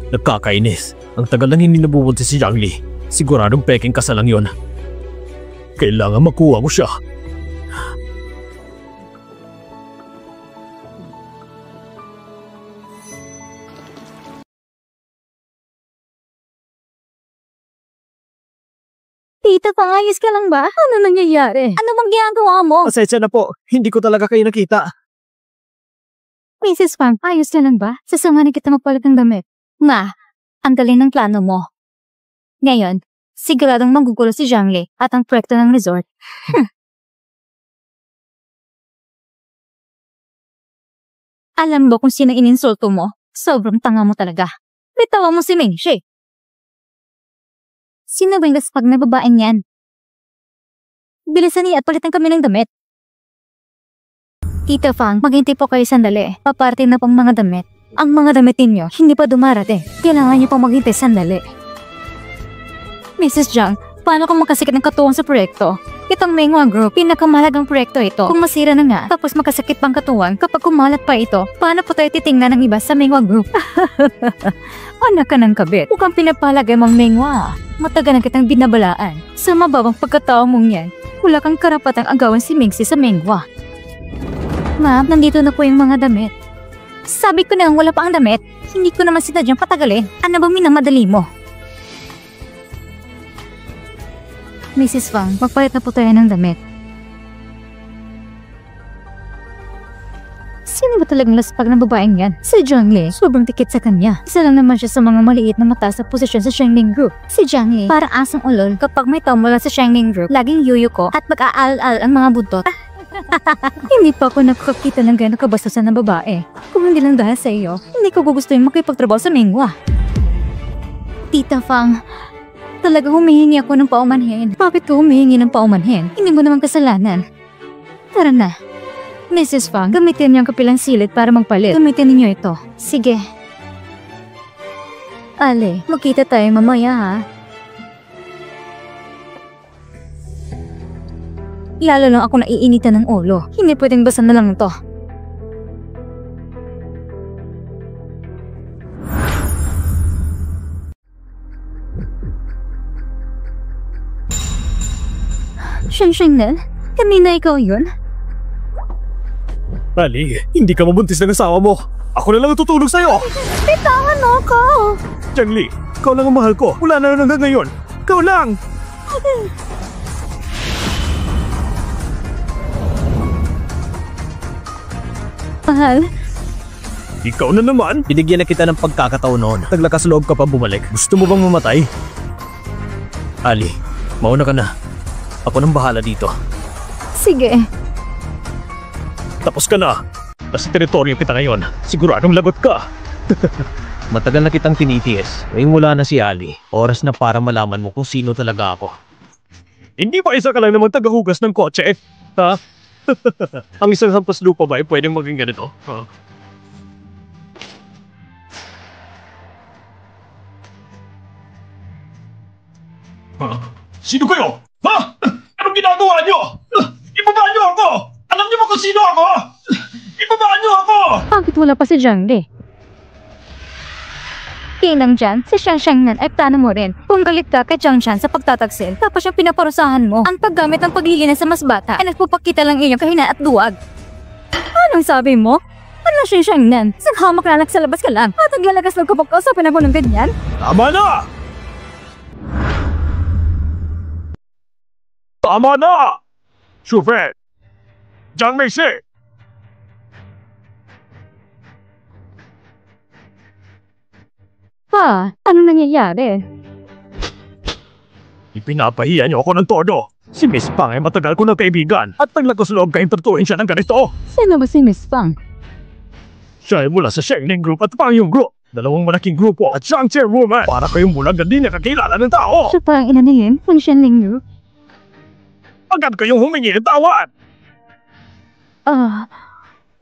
Nagkakainis. Ang tagal lang hindi nabubuntis si Jiangli. Siguradong peking kasalang yon. Kailangan makuha ko siya. Tita, pangayos ka lang ba? Ano nangyayari? Ano bang ginagawa mo? Pasensya na po. Hindi ko talaga kayo nakita. Mrs. Fang, ayos ka lang ba? Sasamahan kita magpalit ng damit. Ma, ang galing ng plano mo. Ngayon, siguradong magugulo si Jiangli at ang proyekto ng resort. Alam mo kung sino ininsulto mo? Sobrang tanga mo talaga. Bitawa mo si Mingxi. Sino ba yung gaspag na babaeng yan? Bilisan niya at palitan kami ng damit. Tita Fang, maghintay po kayo sandali. Paparte na pang mga damit. Ang mga damit ninyo, hindi pa dumarating. Kailangan niyo pang maghintay sandali. Mrs. Jiang, paano kung makasakit ng katuwang sa proyekto? Itong Minghua Group, pinakamahalagang proyekto ito. Kung masira na nga, tapos makasakit pang katuwang, kapag kumalat pa ito, paano po tayo titingnan ng iba sa Minghua Group? Anak ka ng kabit. Mukhang pinapalagay mong Minghua. Matagal na kitang binabalaan. Sa mababang pagkatao mong yan, wala kang karapatang agawan si Mingxi sa Minghua. Ma'am, nandito na po yung mga damit. Sabi ko na wala pa ang damit. Hindi ko naman sinadyang patagalin. Ano bang minamadali mo? Mrs. Fang, magpalit na po tayo ng damit. Sino ba talagang laspag ng babaeng yan? Si Jiangli, sobrang tikit sa kanya. Isa lang naman siya sa mga maliit na mataas na posisyon sa Shengling Group. Si Jiangli, parang asang ulol. Kapag may tao mula sa Shengling Group, laging yuyuko at mag-aalal ang mga buntot. Hindi pa ako nakakakita ng gano'ng kabastusan ng babae. Kung hindi lang dahil sa iyo, hindi ko gugustuhin makipagtrabaho sa Minghua. Tita Fang, talaga humihingi ako ng paumanhin. Bakit ka humihingi ng paumanhin? Hindi mo naman kasalanan. Tara na. Mrs. Fang, gamitin niyo ang kapilang silid para magpalit. Gamitin ninyo ito. Sige. Ale, magkita tayo mamaya ha. Lalo lang ako naiinitan ng ulo. Hindi pwedeng basa na lang ito. Sheng-Sheng kanina ikaw yun? Ali, hindi ka mabuntis ng asawa mo. Ako na lang ang tutulog sa'yo. Bitawan mo ako! Jiangli, ikaw lang ang mahal ko. Wala na hanggang ngayon. Ikaw lang! Mahal, Ikaw na naman. Binigyan na kita ng pagkakataon noon. Naglakas loob ka pa bumalik. Gusto mo bang mamatay? Ali, mauna ka na. Ako nang bahala dito. sige. Tapos ka na. Nasa teritoryo kita ngayon. Siguradong lagot ka. Matagal na kitang tinitiis. Ngayong wala na si Ali. Oras na para malaman mo kung sino talaga ako. Hindi ba isa ka lang naman tagahugas ng kotse? Ha? Ang isang hampas lupa ba ay pwedeng maging ganito? Ha? Sino kayo? Ha? Anong ginagawa niyo? Ibaba niyo ako! Alam niyo ba kung sino ako? Ibaba niyo ako! Bakit wala pa si Jiangli? Kinang dyan, si Sheng-Sheng ay plano mo rin. Kung galit ka kay Jiang-Chan sa pagtataksil, tapos yung pinaparusahan mo, ang paggamit ng paglilinis sa mas bata ay nagpupakita lang iyong kahinaan at duwag. Anong sabi mo? Ano Sheng-Sheng nan? Naghamak na sa labas ka lang at naglalagas ng kapag kausapin ako ng ganyan? Tama na! Tama na! Shufei! Jiang Meishi! Pa, ano nangyayari? Ipinapahiya niyo ako ng todo. Si Miss Pang ay matagal ko na kaibigan at naglagos loob kayong tratuhin siya ng ganito. Sino ba si Miss Fang? Siya ay mula sa Shengling Group at Pangyong Group. Dalawang malaking grupo at siyang chairwoman. Para kayong bulag na di nakakilala ng tao. Siya pa ang ina niyin, kung Shenling Yu. Agad kayong humingi ng tawad.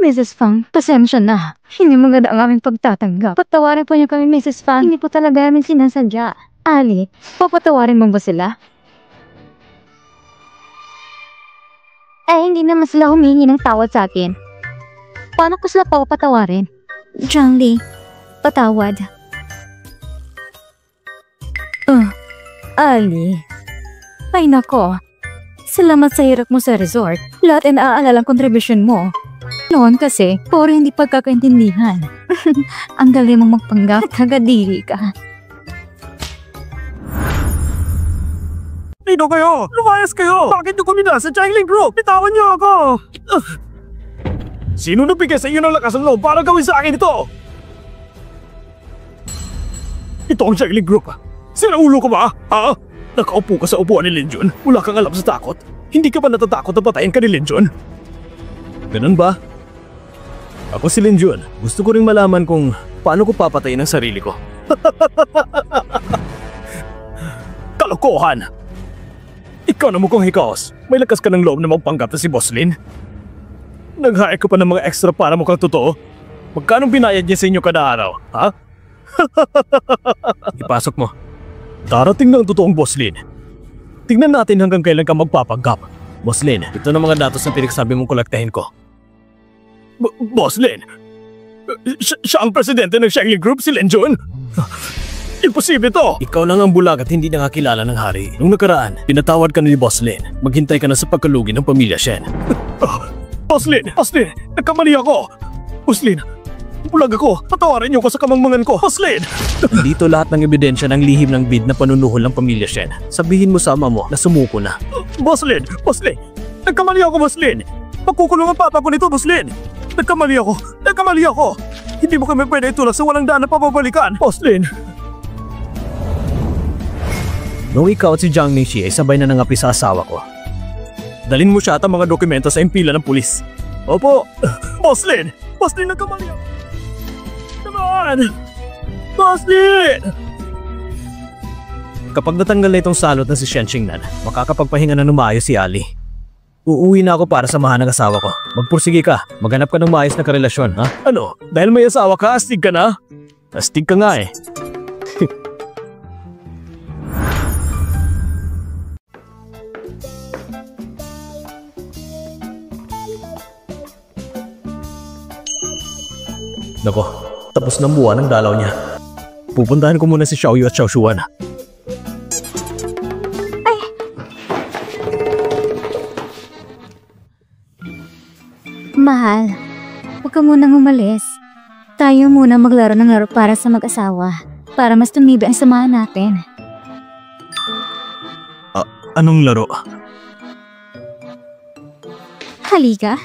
Mrs. Fang, pasensya na. Hindi maganda ang aming pagtatanggap. Patawarin po niyo kami, Mrs. Fang. Hindi po talaga namin sinasadya. Ali, papatawarin mo ba sila? Hindi naman sila humingi ng tawad sa akin. Paano ko sila papatawarin? Jiangli, patawad. Ali. Ay nako. Salamat sa hirap mo sa resort. Lahat ay naaalala ang kontribusyon mo. Noon kasi, puro hindi pagkakaintindihan. Ang galing mong magpanggap, tagadiri ka. Dito kayo! Lumayas kayo! Bakit niyo kumina sa Jiangling Group? Bitawan niyo ako! Sino nabigay sa iyo ng lakas ng loob para gawin sa akin ito? Ito ang Jiangling Group. Sinaulo ka ba? Ha? Nakaupo ka sa upuan ni Lin Jun. Wala kang alam sa takot. Hindi ka ba natatakot na patayin ka ni Lin Jun? Ganun ba? Ako si Lin Jun. Gusto ko ring malaman kung paano ko papatayin ang sarili ko. Kalokohan! Ikaw na mukhang hikaos. May lakas ka ng loob na magpanggap na si Boss Lin. Nag-hire ka pa ng mga extra para mukhang totoo. Magkano binayad niya sa inyo kada araw, ha? Ipasok mo. Darating na ang totoong Boss Lin. Tingnan natin hanggang kailan ka magpapanggap. Boss Lin, ito na mga datos na pinagsabi mong kolektahin ko. Boss Lin? Siya ang presidente ng Shengling Group, si Lin Jun? Imposible to! Ikaw lang ang bulag at hindi nakakilala ng hari. Nung nakaraan, pinatawad ka ni Boss Lin. Maghintay ka na sa pagkalugi ng pamilya Shen. Boss Lin! Boss Lin! Nagkamali ako! Boss Lin! Bulag ako! Patawarin niyo ko sa kamangmangan ko! Boss Lin! Dito lahat ng ebidensya ng lihim ng bid na panunuhol ng pamilya Shen. Sabihin mo sa ama mo na sumuko na. Boss Lin! Boss Lin! Nagkamali ako, Boss Lin! Pagkukulong ang papa ko nito, Boss Lin! Nagkamali ako! Nagkamali ako! Hindi mo kami pwede itulak sa walang daan na papabalikan! Boss Lin! Nung ikaw at si Jiang Mingxi ay sabay na nangapi sa asawa ko. Dalin mo siya at ang mga dokumento sa impila ng pulis. Opo! Boss Lin! Boss Lin, nagkamali ako! Naman! Boss Lin! Kapag natanggal na itong salot na si Shen Qingnan, makakapagpahinga na ng maayos si Ali. Uuwi na ako para samahan ng asawa ko. Magpursige ka. Maghanap ka ng maayos na karelasyon, ha? Ano? Dahil may asawa ka, astig ka na? Astig ka nga eh. Nako, tapos ng buwan ang dalaw niya. Pupuntahan ko muna si Xiaoyu at Xiaoshuan. Mahal, huwag ka munang umalis. Tayo muna maglaro ng laro para sa mag-asawa. Para mas tumibi ang samahan natin. Anong laro? Halika.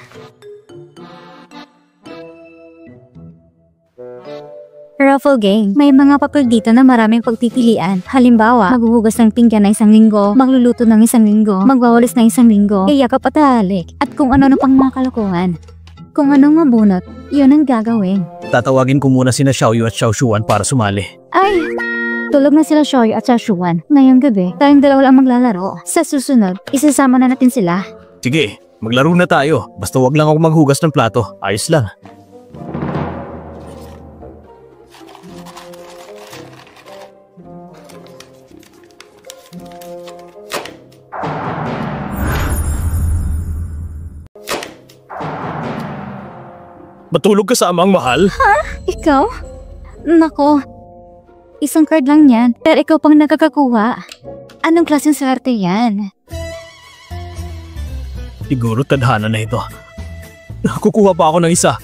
Raffle game. May mga papel dito na maraming pagpipilian. Halimbawa, maghuhugas ng pinggan na 1 linggo, magluluto ng 1 linggo, magwawalis na 1 linggo, iyakap at halik, at kung ano na pang mga kalokohan. Kung anong mabunot, yun ang gagawin. Tatawagin ko muna sina Xiaoyu at Xiaoshuan para sumali. Ay! Tulog na sila Xiaoyu at Xiaoshuan. Ngayong gabi, tayong dalawa lang maglalaro. Sa susunod, isasama na natin sila. Sige, maglaro na tayo. Basta wag lang ako maghugas ng plato. Ayos lang. Matulog ka sa amang mahal? Ikaw? Nako, 1 card lang yan, pero ikaw pang nakakakuha. Anong klaseng swerte yan? Siguro tadhana na ito. Kukuha pa ako ng isa.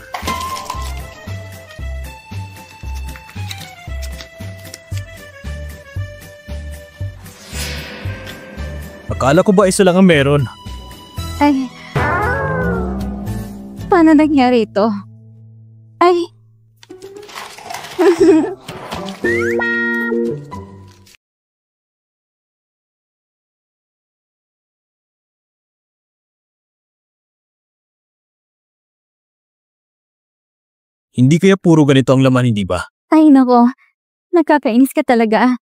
Akala ko ba isa lang ang meron? Ay, paano nangyari ito? Ay, Hindi kaya puro ganito ang laman, hindi ba? ay nako, nakakainis ka talaga.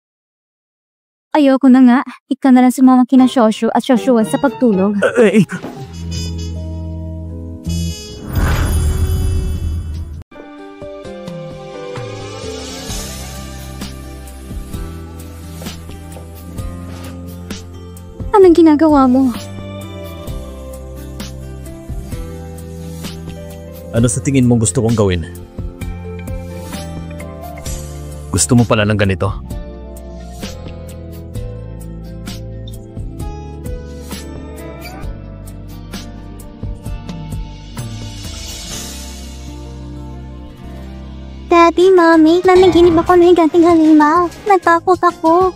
Ayoko na nga, ikaw na lang sumama kina Shoshu at Shoshuan sa pagtulog. Anong ginagawa mo? Ano sa tingin mo gusto kong gawin? Gusto mo pala ng ganito? Daddy, Mommy, nanaginip ako ng higanting halimaw. Natakot ako.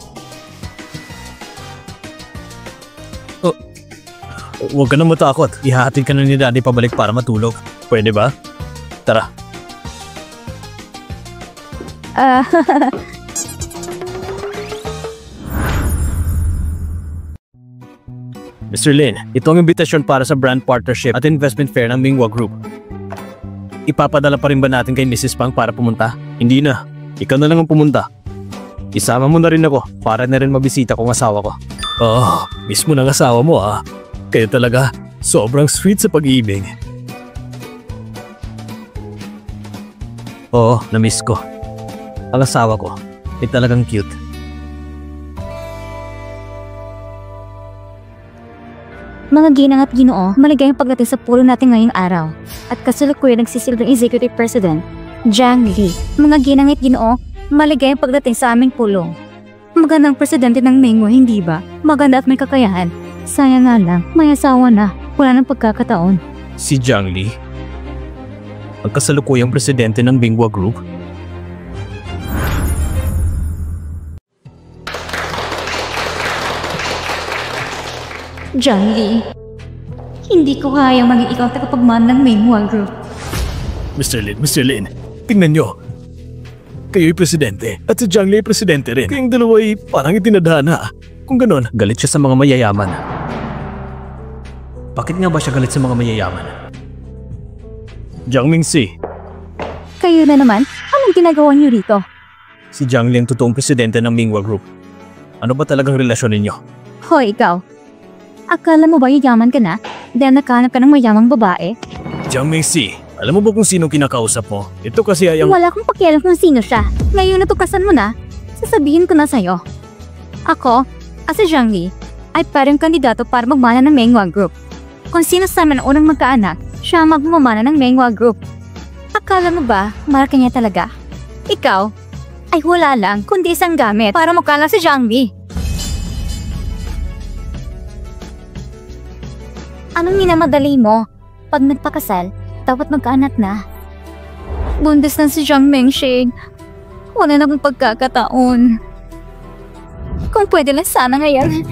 Huwag ka na matakot. Ihahatid ka na ni Daddy pabalik para matulog. Pwede ba? Tara. Mr. Lin, ito ang imbitasyon para sa brand partnership at investment fair ng Mingwa Group. Ipapadala pa rin ba natin kay Mrs. Pang para pumunta? Hindi na. Ikaw na lang ang pumunta. Isama mo na rin ako para na rin mabisita kong asawa ko. Oh, mismo ng asawa mo ah. Kayo talaga, sobrang sweet sa pag-ibig. Oo, na-miss ko. Ang asawa ko, ay talagang cute. Mga ginang at ginoo, maligayang pagdating sa pulo natin ngayong araw. At kasalukuyan nagsisilbing Executive President, Zhang Li. Mga ginang at ginoo, maligayang pagdating sa aming pulong. Magandang presidente ng Mingwa, hindi ba? Maganda at may kakayahan. Sayang nga lang, may asawa na. Wala nang pagkakataon. Si Zhang Li, ang kasalukuyang presidente ng Mingwa Group. Zhang Li, hindi ko kayang maging ikaw tagapagmana ng Mingwa Group. Mr. Lin, tingnan nyo. Kayo'y presidente at si Zhang Li ay presidente rin. Kayong dalawa ay parang itinadhana. Kung ganon, galit siya sa mga mayayaman. Bakit nga ba siya galit sa mga mayayaman? Jiang Mingxi, Kayo na naman, anong ginagawa niyo rito? si Zhang Li ang totoong presidente ng Mingwa Group. Ano ba talagang relasyon ninyo? Hoy, ikaw. Akala mo ba yayaman ka na? Dahil nakahanap ka ng mayamang babae? Jiang Mingxi, alam mo ba kung sino kinakausap mo? Ito kasi ay ang... Wala akong pakialam kung sino siya. Ngayon natukasan mo na, sasabihin ko na sa'yo. Ako, si Zhang Li, ay parang kandidato para magmana ng Mingwa Group. Kung sino sa amin ang unang magkaanak, siya ang magmamana ng Mingwa Group. Akala mo ba, mahal ka niya talaga? Ikaw, ay wala lang, kundi isang gamit para mukha lang si Zhang Li. Anong minamadali mo? Pag nagpakasal, dapat magkaanak na. Bundes na si Jiang Mingxi. Wala na akong pagkakataon. Kung pwede lang sana ngayon.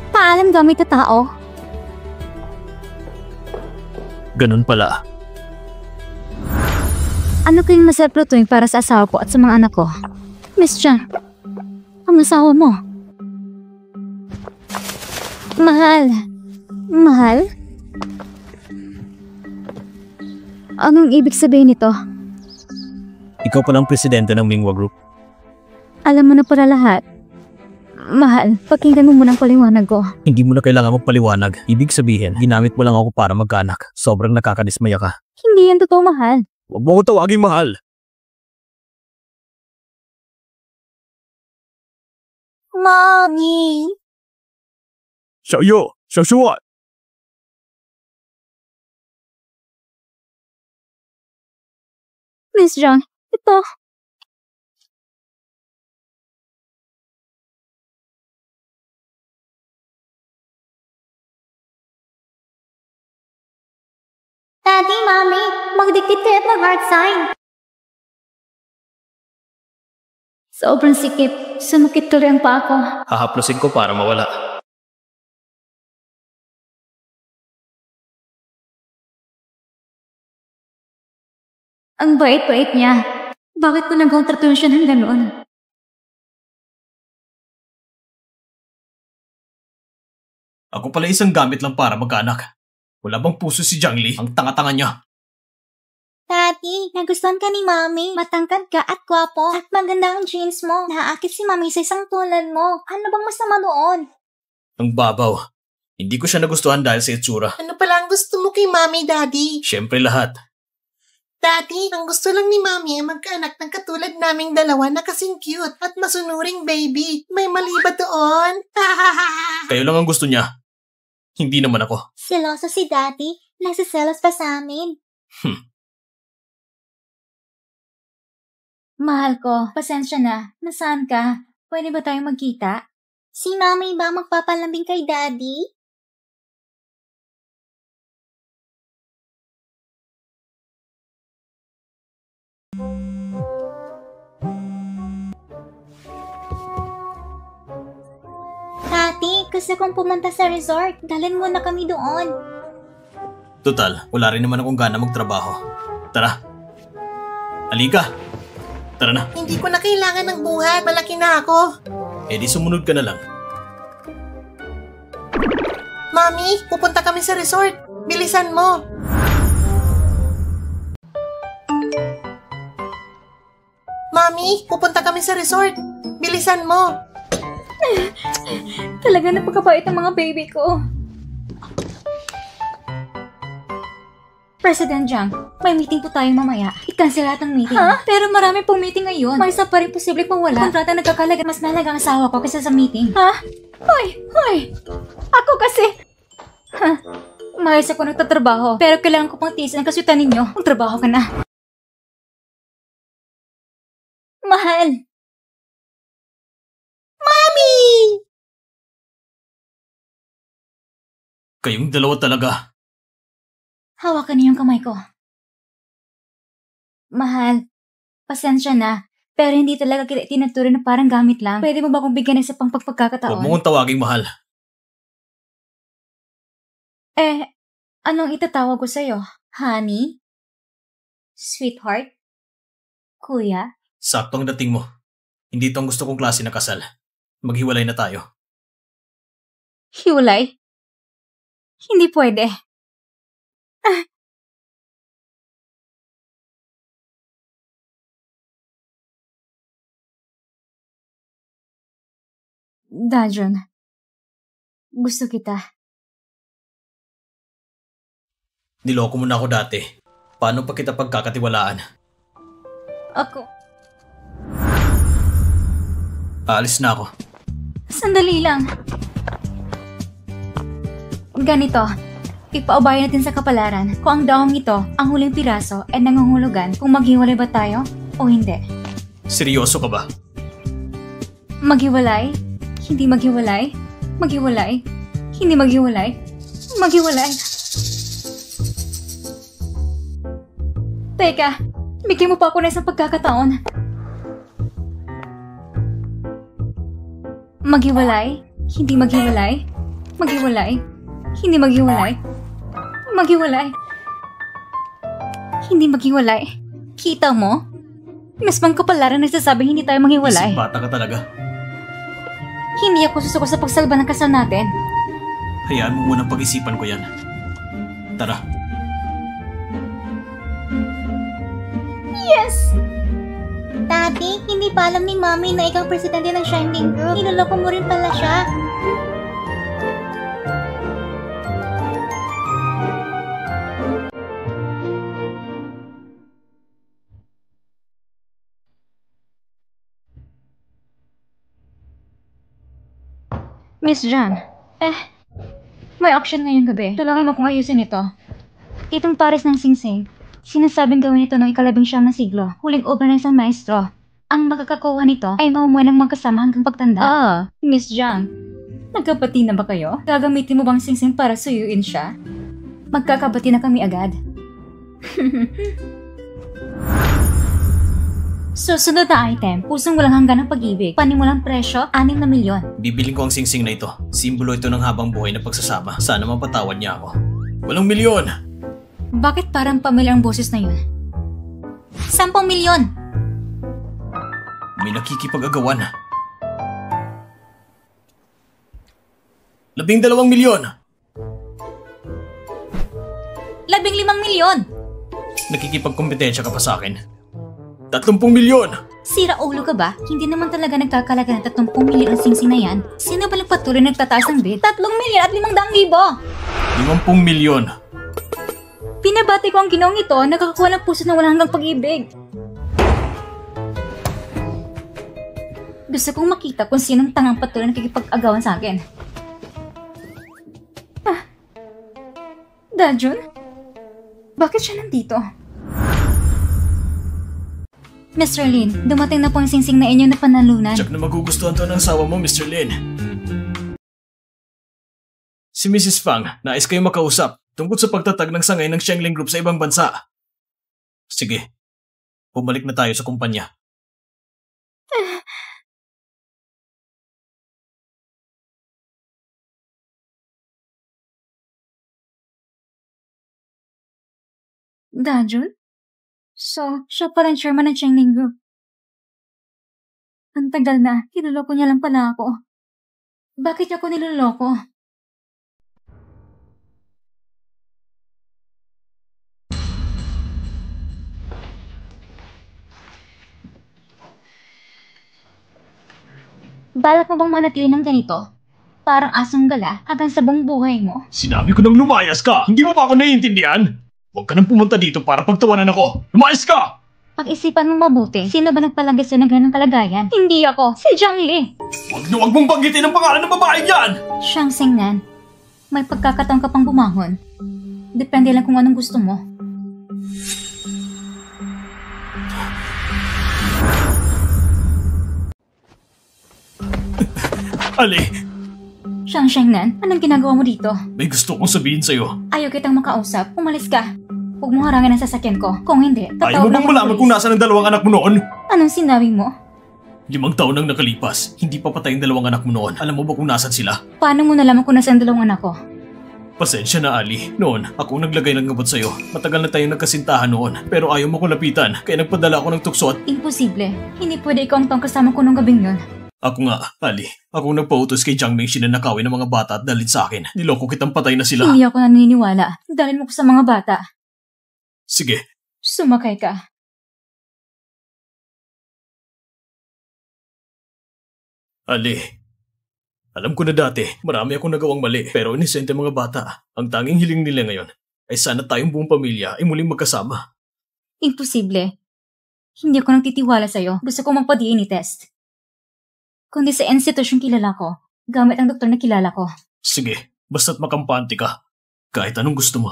Paalam gamit na tao. Ganun pala. Ano kayong masarap lutuin para sa asawa ko at sa mga anak ko? Miss Jiang, ang asawa mo. Mahal. Mahal? Anong ibig sabihin nito? Ikaw palang presidente ng Minghua Group. Alam mo na pala lahat. Mahal, pakinggan mo munang paliwanag ko. Hindi mo na kailangan magpaliwanag. Ibig sabihin, ginamit mo lang ako para magkaanak. Sobrang nakakadismaya ka. Hindi yan totoo, mahal. Huwag mo ko tawaging mahal. Mommy! Xiaoyu! Xiaoshuan! Miss Jiang, ito. Daddy, Mommy, magdikit kayo at mag-heart sign. Sobrang sikip. Sumakit tuloy ang paa ko. Hahaplusin ko para mawala. Ang bait-bait niya. Bakit ko nagawang tratuhin siya ng ganoon? Ako pala isang gamit lang para magkaanak. Wala bang puso si Jiang Li? Ang tanga-tanga niya. Daddy, nagustuhan ka ni Mommy. Matangkad ka at gwapo. At maganda ang jeans mo. Naaakit si Mommy sa isang tulad mo. Ano bang masama doon? Ang babaw. Hindi ko siya nagustuhan dahil sa itsura. Ano pala ang gusto mo kay Mommy, Daddy? Siyempre lahat. Daddy, ang gusto lang ni Mommy ay magkaanak ng katulad naming dalawa na kasing cute at masunuring baby. May mali ba doon? Kayo lang ang gusto niya. Hindi naman ako. Seloso si Daddy. Nagsiselos pa sa amin. Mahal ko, pasensya na. Nasaan ka? Pwede ba tayong magkita? Si Mommy ba magpapalambing kay Daddy? Daddy, gusto kong pumunta sa resort. Dalhin mo na kami doon. Total, wala rin naman akong gana magtrabaho. Tara. Halika. Tara na. Hindi ko na kailangan ng buhat. Malaki na ako. Eh di sumunod ka na lang. Mommy, pupunta kami sa resort. Bilisan mo. Mommy, pupunta kami sa resort. Bilisan mo. Talaga napakabait ang mga baby ko. President Jiang, may meeting po tayo mamaya. I-cancel lahat ng meeting. Ha? Pero marami pong meeting ngayon. May isa pa rin posibleng mawala. Kontrata nagkakalaga. Mas mahalaga ang asawa ko kaysa sa meeting. Ha? Hoy! Ako kasi... Maayos ako nagtatrabaho. Pero kailangan ko pang tiisin ang kasutan ninyo. Magtrabaho ka na. Mahal! Mommy! Kayong dalawa talaga. Hawakan niyo yung kamay ko. Mahal, pasensya na. Pero hindi talaga kita tinuturo na parang gamit lang. Pwede mo ba akong bigyan ng isa pang pagkakataon? Huwag mo kong tawaging mahal. Anong itatawag ko sa'yo? Honey? Sweetheart? Kuya? Saktong dating mo. Hindi ito ang gusto kong klase na kasal. Maghiwalay na tayo. Hiwalay? Hindi pwede. Dajon, gusto kita. Niloko mo na ako dati. Paano pa kita pagkakatiwalaan? Ako. Aalis na ako. Sandali lang. Ganito, ipaubayan natin sa kapalaran kung ang dahong ito, ang huling piraso, ay nangungulugan kung maghiwalay ba tayo o hindi. Seryoso ka ba? Maghiwalay? Hindi maghiwalay? Maghiwalay? Hindi maghiwalay? Maghiwalay? Teka, bigyan mo pa ako ng isang pagkakataon. Maghiwalay? Hindi maghiwalay? Maghiwalay? Hindi maghiwalay? Maghiwalay? Hindi maghiwalay? Kita mo? Mismang kapalaran nagsasabing hindi tayo maghiwalay. Isang bata ka talaga. Hindi ako susuko sa pagsalba ng kasal natin. Hayaan mo munang pag-isipan ko yan. Tara. Yes! Daddy, hindi pa alam ni Mommy na ikaw presidente ng Shining Group. Niloloko mo rin pala siya. Miss John, may auction ngayong gabi. Tulungan mo kung ayusin ito. Itong pares ng singsing, sinasabing gawin ito noong ika-19 na siglo. Huling obra ng isang maestro. Ang makakakuha nito ay mamumuhay ng magkasama hanggang pagtanda. Miss John, nagkabati na ba kayo? Gagamitin mo bang singsing para suyuin siya? Magkakabati na kami agad. Susunod na item, pusong walang hanggan ng pag-ibig. Panimulang presyo, 6 na milyon. Bibiling ko ang singsing na ito. Simbolo ito ng habang buhay na pagsasama. Sana mapatawad niya ako. 8 milyon! Bakit parang pamilyang boses na yun? 10 milyon! May nakikipag-agawan. 12 milyon! 15 milyon! Nakikipagkompetensya ka pa sa akin. 30 milyon! Sira ulo ka ba? Hindi naman talaga nagkakalaga ng 30 milyon ang singsing na yan. Sino ba nagpatuloy nagtataas ng bid? 3 milyon at 500,000! 50 milyon! Pinabati ko ang ginoong ito, nakakakuha ng puso ng walang hanggang pag-ibig. Gusto kong makita kung sinong tangang patuloy nakikipag-agawan sa akin. Dajun? Bakit siya nandito? Mr. Lin, dumating na po ang singsing na inyong napanalunan. Tsak na magugustuhan to ng asawa mo, Mr. Lin. Si Mrs. Fang, nais kayo makausap tungkol sa pagtatag ng sangay ng Xiangling Group sa ibang bansa. Sige, bumalik na tayo sa kumpanya. Dajun? So, siya pa rin chairman ng Xiangling Group. Ang tagal na, niloloko niya lang pala ako. Bakit niya ako niloloko? Balak mo bang manatili ng ganito? Parang asong gala hanggang sa buong buhay mo? Sinabi ko nang lumayas ka! Hindi mo pa ako naiintindihan? Huwag ka nang pumunta dito para pagtawanan ako! Lumayas ka! Pag-isipan mong mabuti, sino ba nagpalagay sa ng ganang kalagayan? Hindi ako, si Zhang Li! Huwag mong banggitin ang pangalan ng babae yan! Xiang Xingnan, may pagkakataon ka pang bumangon. Depende lang kung anong gusto mo. Ali! Xiang Xingnan, anong ginagawa mo dito? May gusto kong sabihin sa'yo. Ayaw kitang makausap, umalis ka. Huwag mo harangin ang sasakyan ko. Kung hindi, Ayaw mo bang malaman kung nasa ng 2 anak mo noon? Anong sinabi mo? 5 taon nang nakalipas, hindi pa patay ang 2 anak mo noon. Alam mo ba kung nasan sila? Paano mo nalaman kung nasaan 2 anak ko? Pasensya na, Ali. Noon, ako ang naglagay ng gabot sa'yo. Matagal na tayong nagkasintahan noon, pero ayaw mo ko lapitan, kaya nagpadala ako ng tukso at... Imposible. Hindi pwede ikaw ang tong kasama ko nung gabing yun. Ako nga, Ali. Ako ang nagpautos kay Jiang Mingxi na nakawin ng mga bata at dalhin sa akin. Niloko kitang patay na sila. Hindi ako naniniwala. Dalhin mo ko sa mga bata. Sige. Sumakay ka. Ali, alam ko na dati, marami akong nagawang mali, pero inisente mga bata. Ang tanging hiling nila ngayon ay sana tayong buong pamilya ay muling magkasama. Imposible. Hindi ako nagtitiwala sa'yo. Gusto ko magpa-DNA test. Kundi sa institusyong kilala ko, gamit ang doktor na kilala ko. Sige, basta't makampante ka. Kahit anong gusto mo.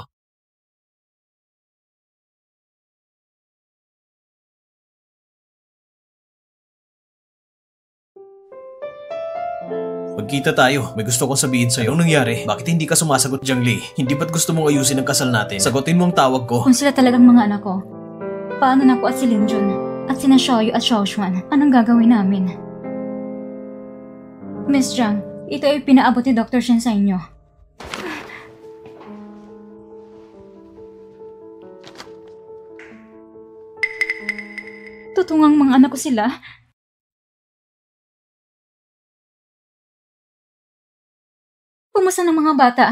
Magkita tayo. May gusto kong sabihin sa'yo. Anong nangyari? Bakit hindi ka sumasagot, Jiang Li? Hindi ba't gusto mong ayusin ang kasal natin? Sagutin mo ang tawag ko. Kung sila talagang mga anak ko, Paano na po at si Linjun? At sina Xiaoyu at Xiaoxuan? Anong gagawin namin? Miss Jiang, ito ay pinaabot ni Dr. Shen sa inyo. Tutungang mga anak ko sila. Pumusta ng mga bata?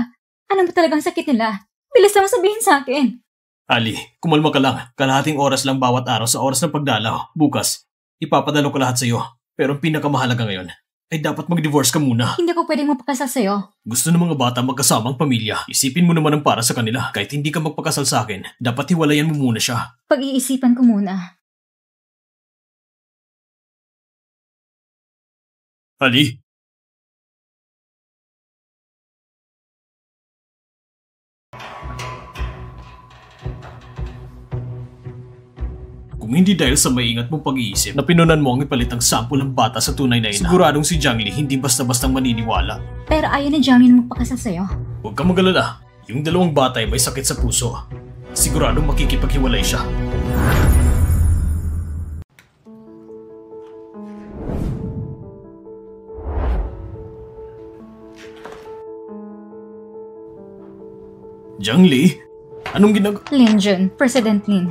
Ano ba talagang sakit nila? Bilis naman sabihin sa akin. Ali, kumalma ka lang. Kalahating oras lang bawat araw sa oras ng pagdalaw. Bukas, ipapadalo ko lahat sa iyo. Pero ang pinakamahalaga ngayon ay dapat mag-divorce ka muna. Hindi ko pwedeng magpakasal sa'yo. Gusto ng mga bata magkasamang pamilya. Isipin mo naman ang para sa kanila. Kahit hindi ka magpakasal sa akin, dapat hiwalayan mo muna siya. Pag-iisipan ko muna. Ali? Kung hindi dahil sa maingat mong pag-iisip na pinunan mo ang ipalit ang sample ng bata sa tunay na ina, siguradong si Jiangli hindi basta-bastang maniniwala. Pero ayaw na Jiangli na magpakasal sa'yo. Huwag kang mag-alala. Yung dalawang bata ay may sakit sa puso. Siguradong makikipaghiwalay siya. Jiangli? Anong Linjun, President Lin.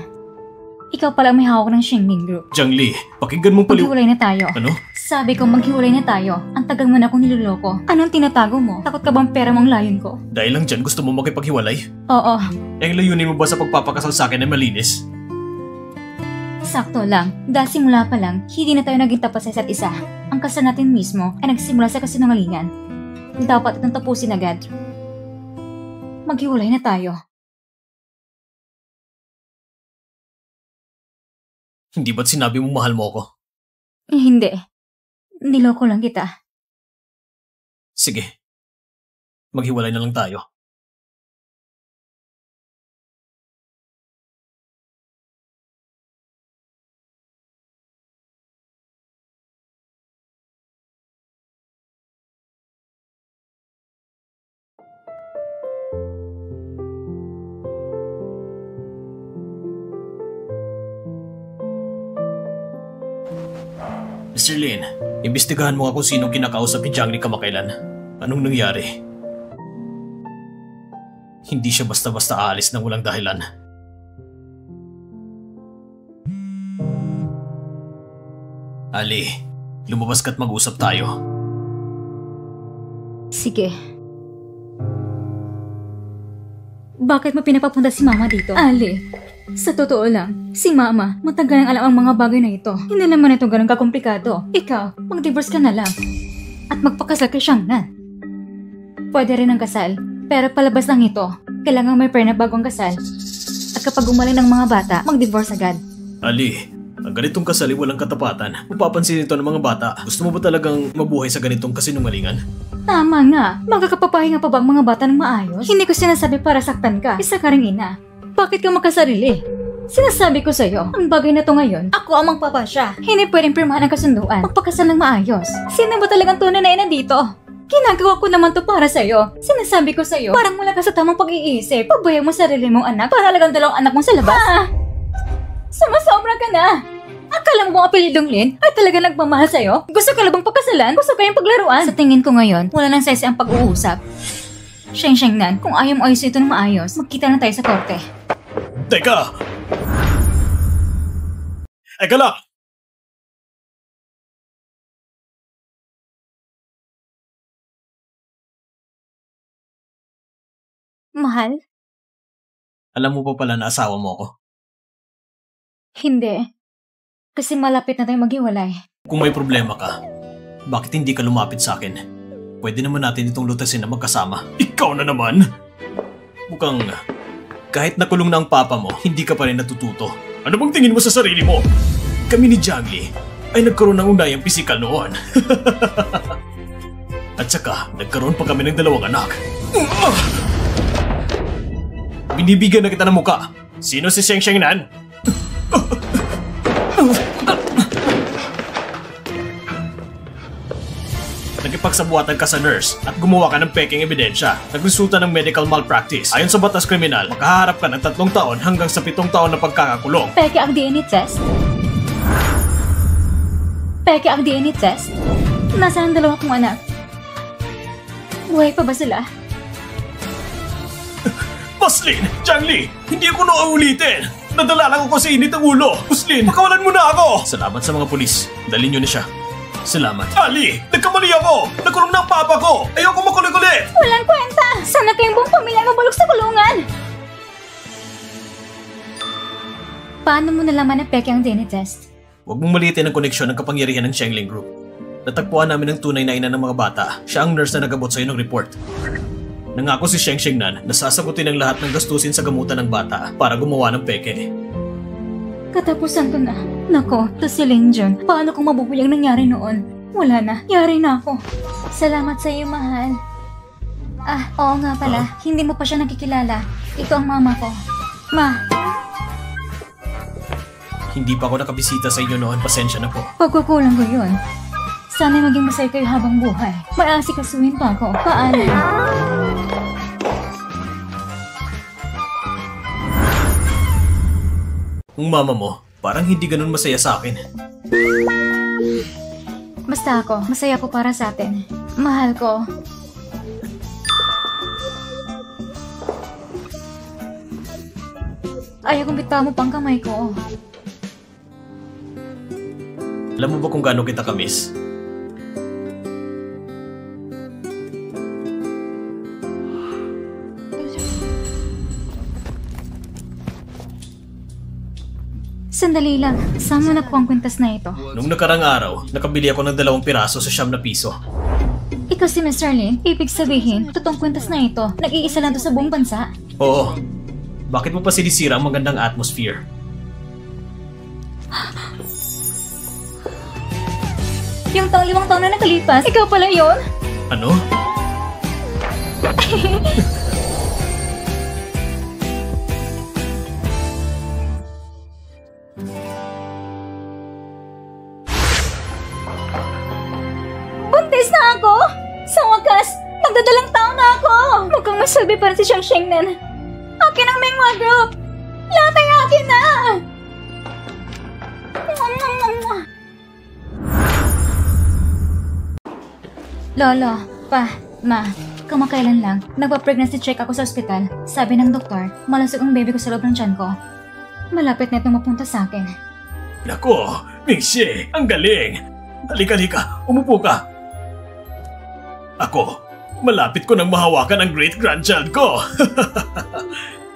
Ikaw pala may hawak ng Xingning Group. Jiangli, pakinggan mong Maghiwalay na tayo. Ano? Sabi ko maghiwalay na tayo. Ang tagal mo na akong niloloko. Anong tinatago mo? Takot ka bang pera mong layon ko? Dahil lang dyan gusto mo makipaghiwalay? Oo. Eh, layunin mo ba sa pagpapakasal sa akin ay malinis? Sakto lang. Dahil simula pa lang, hindi na tayo naging tapat sa isa't isa. Ang kasal natin mismo ay nagsimula sa kasinungalingan. Dapat itong tapusin agad. Maghiwalay na tayo. Hindi ba't sinabi mo mahal mo ako? Hindi. Niloko lang kita. Sige. Maghiwalay na lang tayo. Mr. Lin, imbestigahan mo nga kung sinong kinakausap ni Jiangli kamakailan. Anong nangyari? Hindi siya basta-basta aalis nang walang dahilan. Ali, lumabas ka't mag-usap tayo. Sige. Bakit mo pinapapunta si Mama dito? Ali, sa totoo lang, si Mama, matagal nang alam ang mga bagay na ito. Hindi naman ito ganun kakomplikado. Ikaw, mag-divorce ka na lang. At magpakasal kay Xiangnan. Pwede rin ang kasal, pero palabas lang ito. Kailangan may pera na bago ang kasal. At kapag umaling ng mga bata, mag-divorce agad. Ali, ang ganitong kasal ay walang katapatan. Mapapansin ito ng mga bata. Gusto mo ba talagang mabuhay sa ganitong kasinungalingan? Tama nga. Magkakapapahinga pa ba ang mga bata ng maayos? Hindi ko sinasabi para saktan ka. Isa ka ring ina. Bakit ka makasarili? Sinasabi ko sa'yo, ang bagay na to ngayon, ako ang magpapasya. Hindi pwedeng pirmahan ang kasunduan. Magpakasal ng maayos. Sino ba talagang tunay na ina dito? Ginagawa ko naman to para sa'yo. Sinasabi ko sa'yo, parang wala ka sa tamang pag-iisip. Pabayaan mo sarili mong anak para talagang dalawang anak mo sa labas. Sumasobra ka na. Akala mo bang apelidong Lin ay talaga nagmamahal sa'yo? Gusto ka labang pagkasalan? Gusto kayong paglaruan? Sa tingin ko ngayon, wala nang sesi ang pag-uusap. Xiangnan, kung ayaw mo ayos ito ng maayos, magkita na tayo sa korte. Teka! Eka lang! Mahal? Alam mo pa pala na asawa mo ako? Hindi. Kasi malapit na tayo maghiwalay. Kung may problema ka, bakit hindi ka lumapit sa akin? Pwede naman natin itong lutasin na magkasama. Ikaw na naman! Mukhang kahit nakulong na ang papa mo, hindi ka pa rin natututo. Ano bang tingin mo sa sarili mo? Kami ni Jiangli ay nagkaroon ng unayang pisikal noon. At saka, nagkaroon pa kami ng 2 anak. Binibigyan na kita ng muka. Sino si Xiangnan? nakipagsabuatan ka sa nurse at gumawa ka ng peking ebidensya. Nagresulta ng medical malpractice. Ayon sa batas kriminal, makaharap ka ng 3 taon hanggang sa 7 taon na pagkakakulong. Peke ang DNA test? Peke ang DNA test? Nasaan ang dalawa kong anak? Buhay pa ba sila? Maslin! Jiangli! Hindi ako nauulitin! Nadala lang ako sa init ang ulo! Maslin, pakawalan mo na ako! Salamat sa mga pulis. Dalhin nyo na siya. Salamat. Ali! Nagkamali ako! Nakulong na ang papa ko! Ayoko makulit-ulit! Walang kwenta! Sana kayong buong pamilya mabulok sa kulungan! Paano mo nalaman na peke ang DNA test? Huwag mong maliitin ang koneksyon ng kapangyarihan ng Shengling Group. Natagpuan namin ang tunay na ina ng mga bata. Siya ang nurse na nagabot sa'yo ng report. Nangako si Sheng Shengnan na sasagutin ang lahat ng gastusin sa gamutan ng bata para gumawa ng peke. Katapusan ko na. Nako, to si Ling Jun. Paano kung mabubuhay ang nangyari noon? Wala na. Yari na ako. Salamat sa iyo, mahal. Ah, oo nga pala. Hindi mo pa siya nakikilala. Ito ang mama ko. Ma. Hindi pa ako nakabisita sa inyo noon. Pasensya na po. Pagkukulang ko yun. Sana'y maging masaya kayo habang buhay. Maasikasuhin pa ako. Paalam. Ang mama mo, parang hindi ganun masaya sa akin. Basta ako, masaya ko para sa atin. Mahal ko. Ayaw kong bitaw mo pang kamay ko. Alam mo ba kung gaano kita kamiss? Sandali lang. Saan mo nakuha ang kwintas na ito? Nung nakarang araw, nakabili ako ng 2 piraso sa 9 piso. Ikaw si Mr. Lin? Ibig sabihin, totoong kwintas na ito, nag-iisa lang to sa buong bansa? Oo. Bakit mo pa sinisira ang magandang atmosphere? Yung 5 taon na nakalipas, ikaw pala yun? Ano? Buntis na ako! Sa wakas, magdadalang tao na ako! Mukhang masabi pa rin si Sheng Shengnan. Akin ang Mingwa Group! Lahat ay akin na! Lolo, pa, ma, kamakailan lang, nagpa-pregnancy check ako sa ospital. Sabi ng doktor, malasog ang baby ko sa loob ng tiyan ko. Malapit na itong mapunta sa akin. Nako, Mingxi, ang galing! Halika, umupo ka. Ako, malapit ko nang mahawakan ang great-grandchild ko.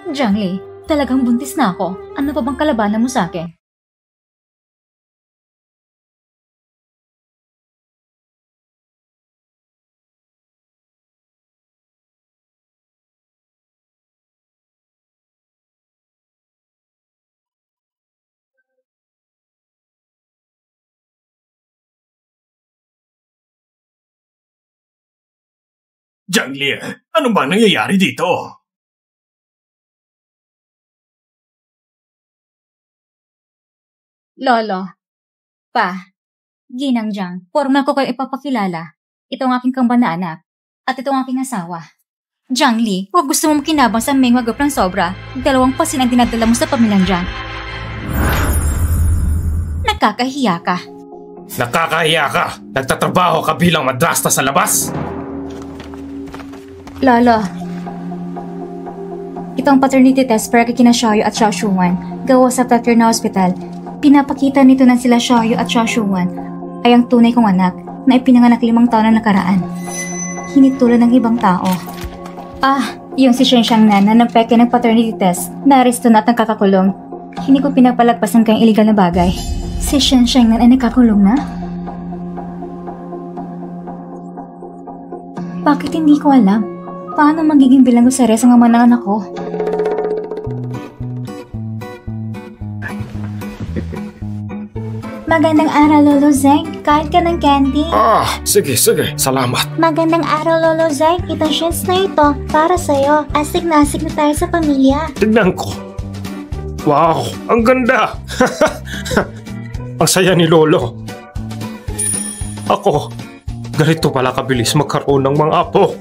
Jiangli, talagang buntis na ako. Ano pa bang kalabanan mo sa akin? Jiangli, ano bang nangyayari dito? Lolo, pa, Ginang Jiang, formal ko kayo ipapakilala. Ito ang aking kambal na anak, at ito ang aking asawa. Jiangli, huwag gusto mong kinabang sa Mingwa Group ng sobra. 2 pasin ang dinadala mo sa pamilyang Jiang. Nakakahiya ka. Nakakahiya ka! Nagtatrabaho ka bilang madrasta sa labas! Lolo, ito ang paternity test para kay kina Xiaoyu at Xiao Shuwan, gawa sa Flatware na hospital. Pinapakita nito na sila Xiaoyu at Xiao Shuwan ay ang tunay kong anak na ipinanganak 5 taon na nakaraan. Hindi tulad ng ibang tao. Yung si Sheng Shengnan na nagpeke ng paternity test, na-aresto na at nagkakakulong. Hindi ko pinapalagpasan kayong illegal na bagay. Si Sheng Shengnan ay nagkakulong na? Bakit hindi ko alam? Paano magiging bilanggo sa res ang ama ng anak ko? Magandang araw, Lolo Zeng. Kain ka ng candy? Sige. Salamat. Magandang araw, Lolo Zeng. Itong shins na ito, para sa'yo. Asik na tayo sa pamilya. Tignan ko. Wow, ang ganda! Ang saya ni Lolo. Ako, Ganito pala kabilis magkaroon ng mga apo.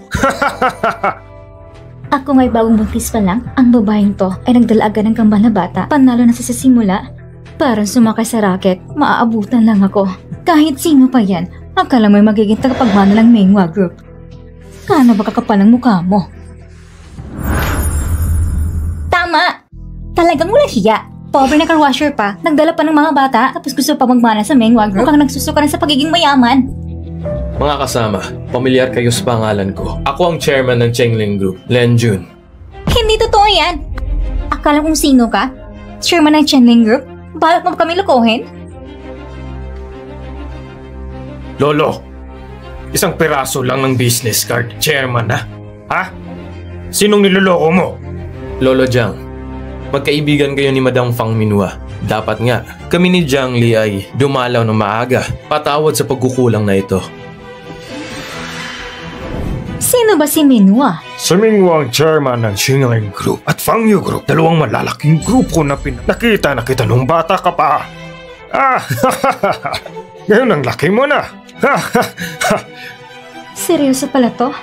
Ako nga'y bagong buntis pa lang, ang babaeng to ay nagdala agad ng kambal na bata. Panalo na sa simula. Parang sumakay sa racket, maaabutan lang ako. Kahit sino pa yan, akala mo'y magiging tagapagmana ng Minghua Group. Kano ba kakapal ng mukha mo? Tama! Talagang walang hiya. Pobre na carwasher pa, nagdala pa ng mga bata, tapos gusto pa magmana sa Minghua Group. Mukhang nagsusuka na sa pagiging mayaman. Mga kasama, pamilyar kayo sa pangalan ko. Ako ang chairman ng Chengling Group, Len Jun. Hindi totoo yan! Akala kung sino ka? Chairman ng Chengling Group? Balak mo kami lukuhin? Lolo, isang piraso lang ng business card, chairman na. Ha? Sinong niloloko mo? Lolo Jiang, magkaibigan kayo ni Madam Fang Minhua. Dapat nga, kami ni Jiang Li ay dumalaw ng maaga. Patawad sa pagkukulang na ito. Sino ba si Minhua? Si Minghua ang chairman ng Chengling Group at Fang Yu Group. Dalawang malalaking grupo na nakita na kita nung bata ka pa. Ngayon ang laki mo na. Seryoso pala to?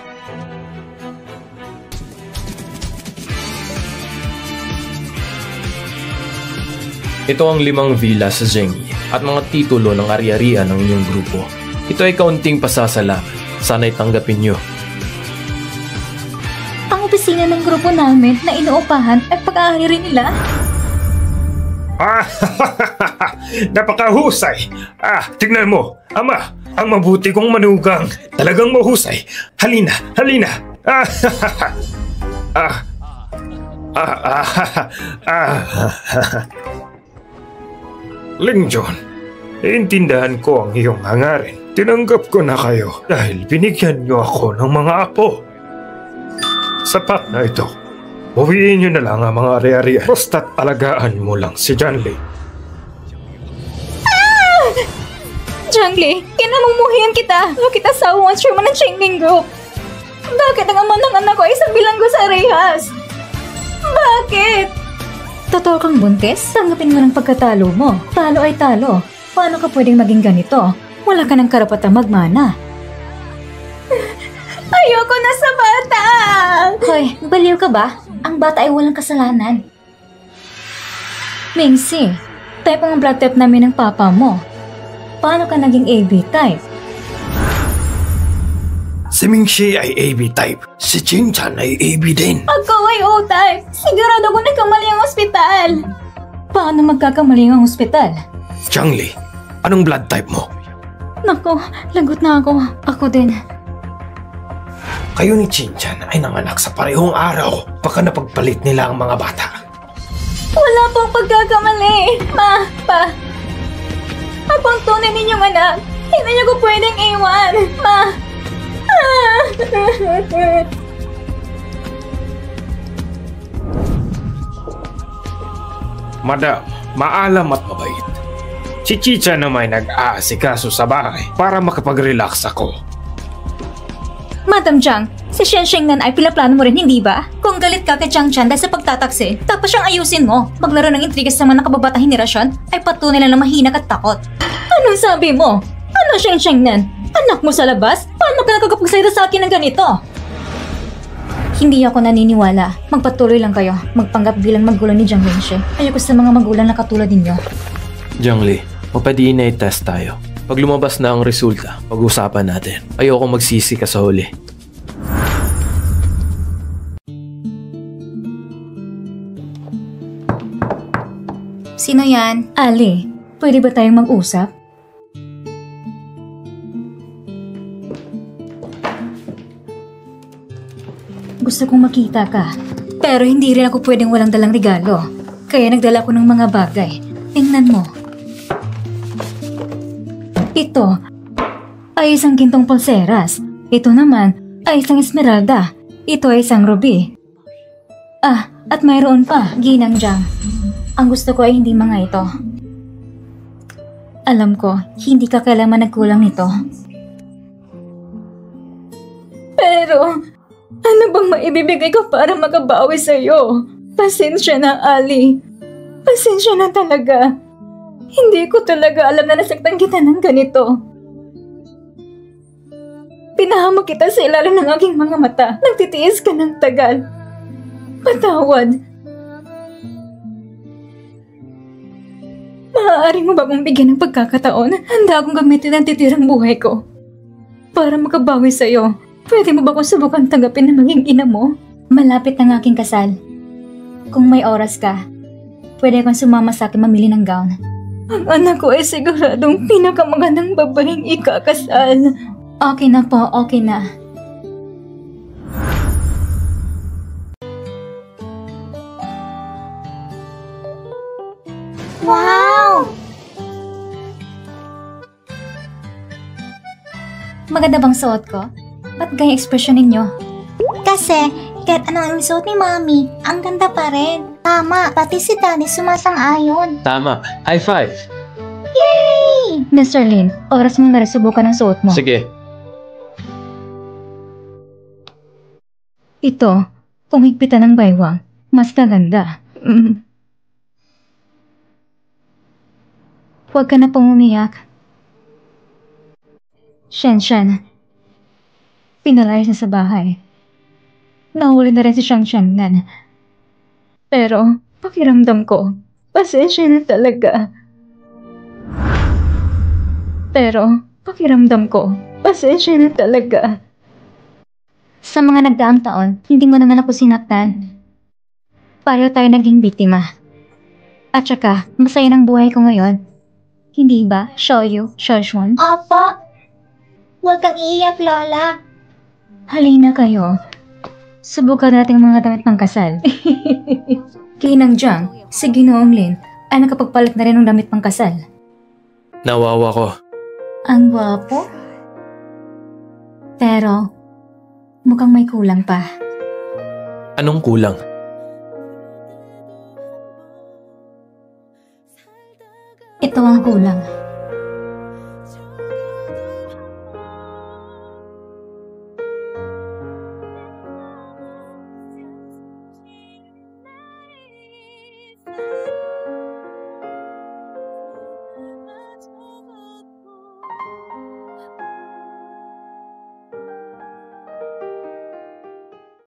Ito ang 5 villa sa Zhengyi at mga titulo ng ari-arian ng inyong grupo. Ito ay kaunting pasasalamat. Sana'y tanggapin nyo. Ang opisina ng grupo namin na inuupahan ay pag-aari rin nila? Napakahusay. Tignan mo, ama, ang mabuti kong manugang. Talagang mahusay. Halina, halina. Ling John, iintindahan ko ang iyong hangarin. Tinanggap ko na kayo dahil binigyan niyo ako ng mga apo. Sapat na ito. Uwiin niyo na lang ang mga ari-arian. Basta't alagaan mo lang si Jiang Li. Jiang Li, kinamumuhian kita. Kita sa ang chairman ng Chengling Group. Bakit ang ama ng anak ko ay isang bilanggo sa rehas? Bakit? Totoo kang buntis? Tanggapin mo ng pagkatalo mo. Talo ay talo. Paano ka pwedeng maging ganito? Wala ka ng karapatang magmana. Ayoko na sa bata! Hoy, baliw ka ba? Ang bata ay walang kasalanan. Mingxi, type ang blood type namin ng papa mo. Paano ka naging AB type? Si Mingxi ay AB type. Si Qingchan ay AB din. Ako ay O-type. Sigurado ko nagkamali ang ospital. Paano magkakamali ang ospital? Jiang Li, anong blood type mo? Nako, lagot na ako. Ako din. Kayo ni Qingchan ay nanganak sa parehong araw. Baka napagpalit nila ang mga bata. Wala pong pagkakamali. Pa. Ako ang tunay ninyong anak. Hindi niyo ko pwedeng iwan. Madam, maalam at mabait. Si Chicha naman nag-aasikaso sa bahay para makapag-relax ako. Madam Jiang, si Shen Shengnan ay pinaplano mo rin, hindi ba? Kung galit ka kay Chang Chan dahil sa pagtatakse, tapos siyang ayusin mo. Maglaro ng intriga sa mga nakababatang henerasyon ay patunay lang na mahina at takot. Anong sabi mo? Ano Shen Shengnan? Anak mo sa labas? Paano ka nakakapagsalita sa akin ng ganito? Hindi ako naniniwala. Magpatuloy lang kayo. Magpanggap bilang magulang ni Jiang Wenxie. Ayoko sa mga magulang na katulad ninyo. Jiang Li, mapadiin na i-test tayo. Pag lumabas na ang resulta, pag-usapan natin. Ayoko magsisi ka sa huli. Sino yan? Ali, pwede ba tayong mag-usap? Gusto kong makita ka. Pero hindi rin ako pwedeng walang dalang regalo. Kaya nagdala ko ng mga bagay. Tingnan mo. Ito ay isang gintong pulseras. Ito naman ay isang esmeralda. Ito ay isang ruby. At mayroon pa, Ginang Jiang. Ang gusto ko ay hindi mga ito. Alam ko, hindi ka kailangan nagkulang nito. Pero, ano bang maibibigay ko para makabawi sa'yo? Pasensya na, Ali. Pasensya na talaga. Hindi ko talaga alam na nasaktan kita ng ganito. Pinahamak kita sa ilalim ng aking mga mata. Nagtitiis ka ng tagal. Patawad. Maaari mo ba akong bigyan ng pagkakataon? Handa akong gamitin ang titirang buhay ko para makabawi sa'yo. Pwede mo ba akong subukan tanggapin na maging ina mo? Malapit ng aking kasal. Kung may oras ka, pwede akong sumama sa akin mamili ng gown. Ang anak ko ay siguradong pinakamagandang babaeng ikakasal. Okay na po, okay na. Wow! Maganda bang suot ko? Ba't gaya ekspresyon ninyo? Kasi, kahit anong isuot ni Mami, ang ganda pa rin. Tama, pati si Daddy sumasang-ayon. Tama. High five. Yay! Mr. Lin, oras mo na rin subukan ang suot mo. Sige. Ito, kung higpitan ng baywang, mas maganda. Huwag ka na pong umiyak. Shen, pinalayas na sa bahay. Nahuli na rin si Shang nan. Pero, pakiramdam ko, pasensya na talaga. Sa mga nagdaang taon, hindi mo naman ako sinaktan. Pareho tayo naging biktima. At saka, masaya ng buhay ko ngayon. Hindi ba, Shoyu, Shoshun? Apa, huwag kang iiyak, Lola. Halina kayo. Subukan natin ang mga damit pang kasal. Kinang Jiang, si Ginoong Lin, ay nakapagpalit na rin ng damit pang kasal. Nawawa ko. Ang gwapo. Pero, mukhang may kulang pa. Anong kulang? Ito ang kulang.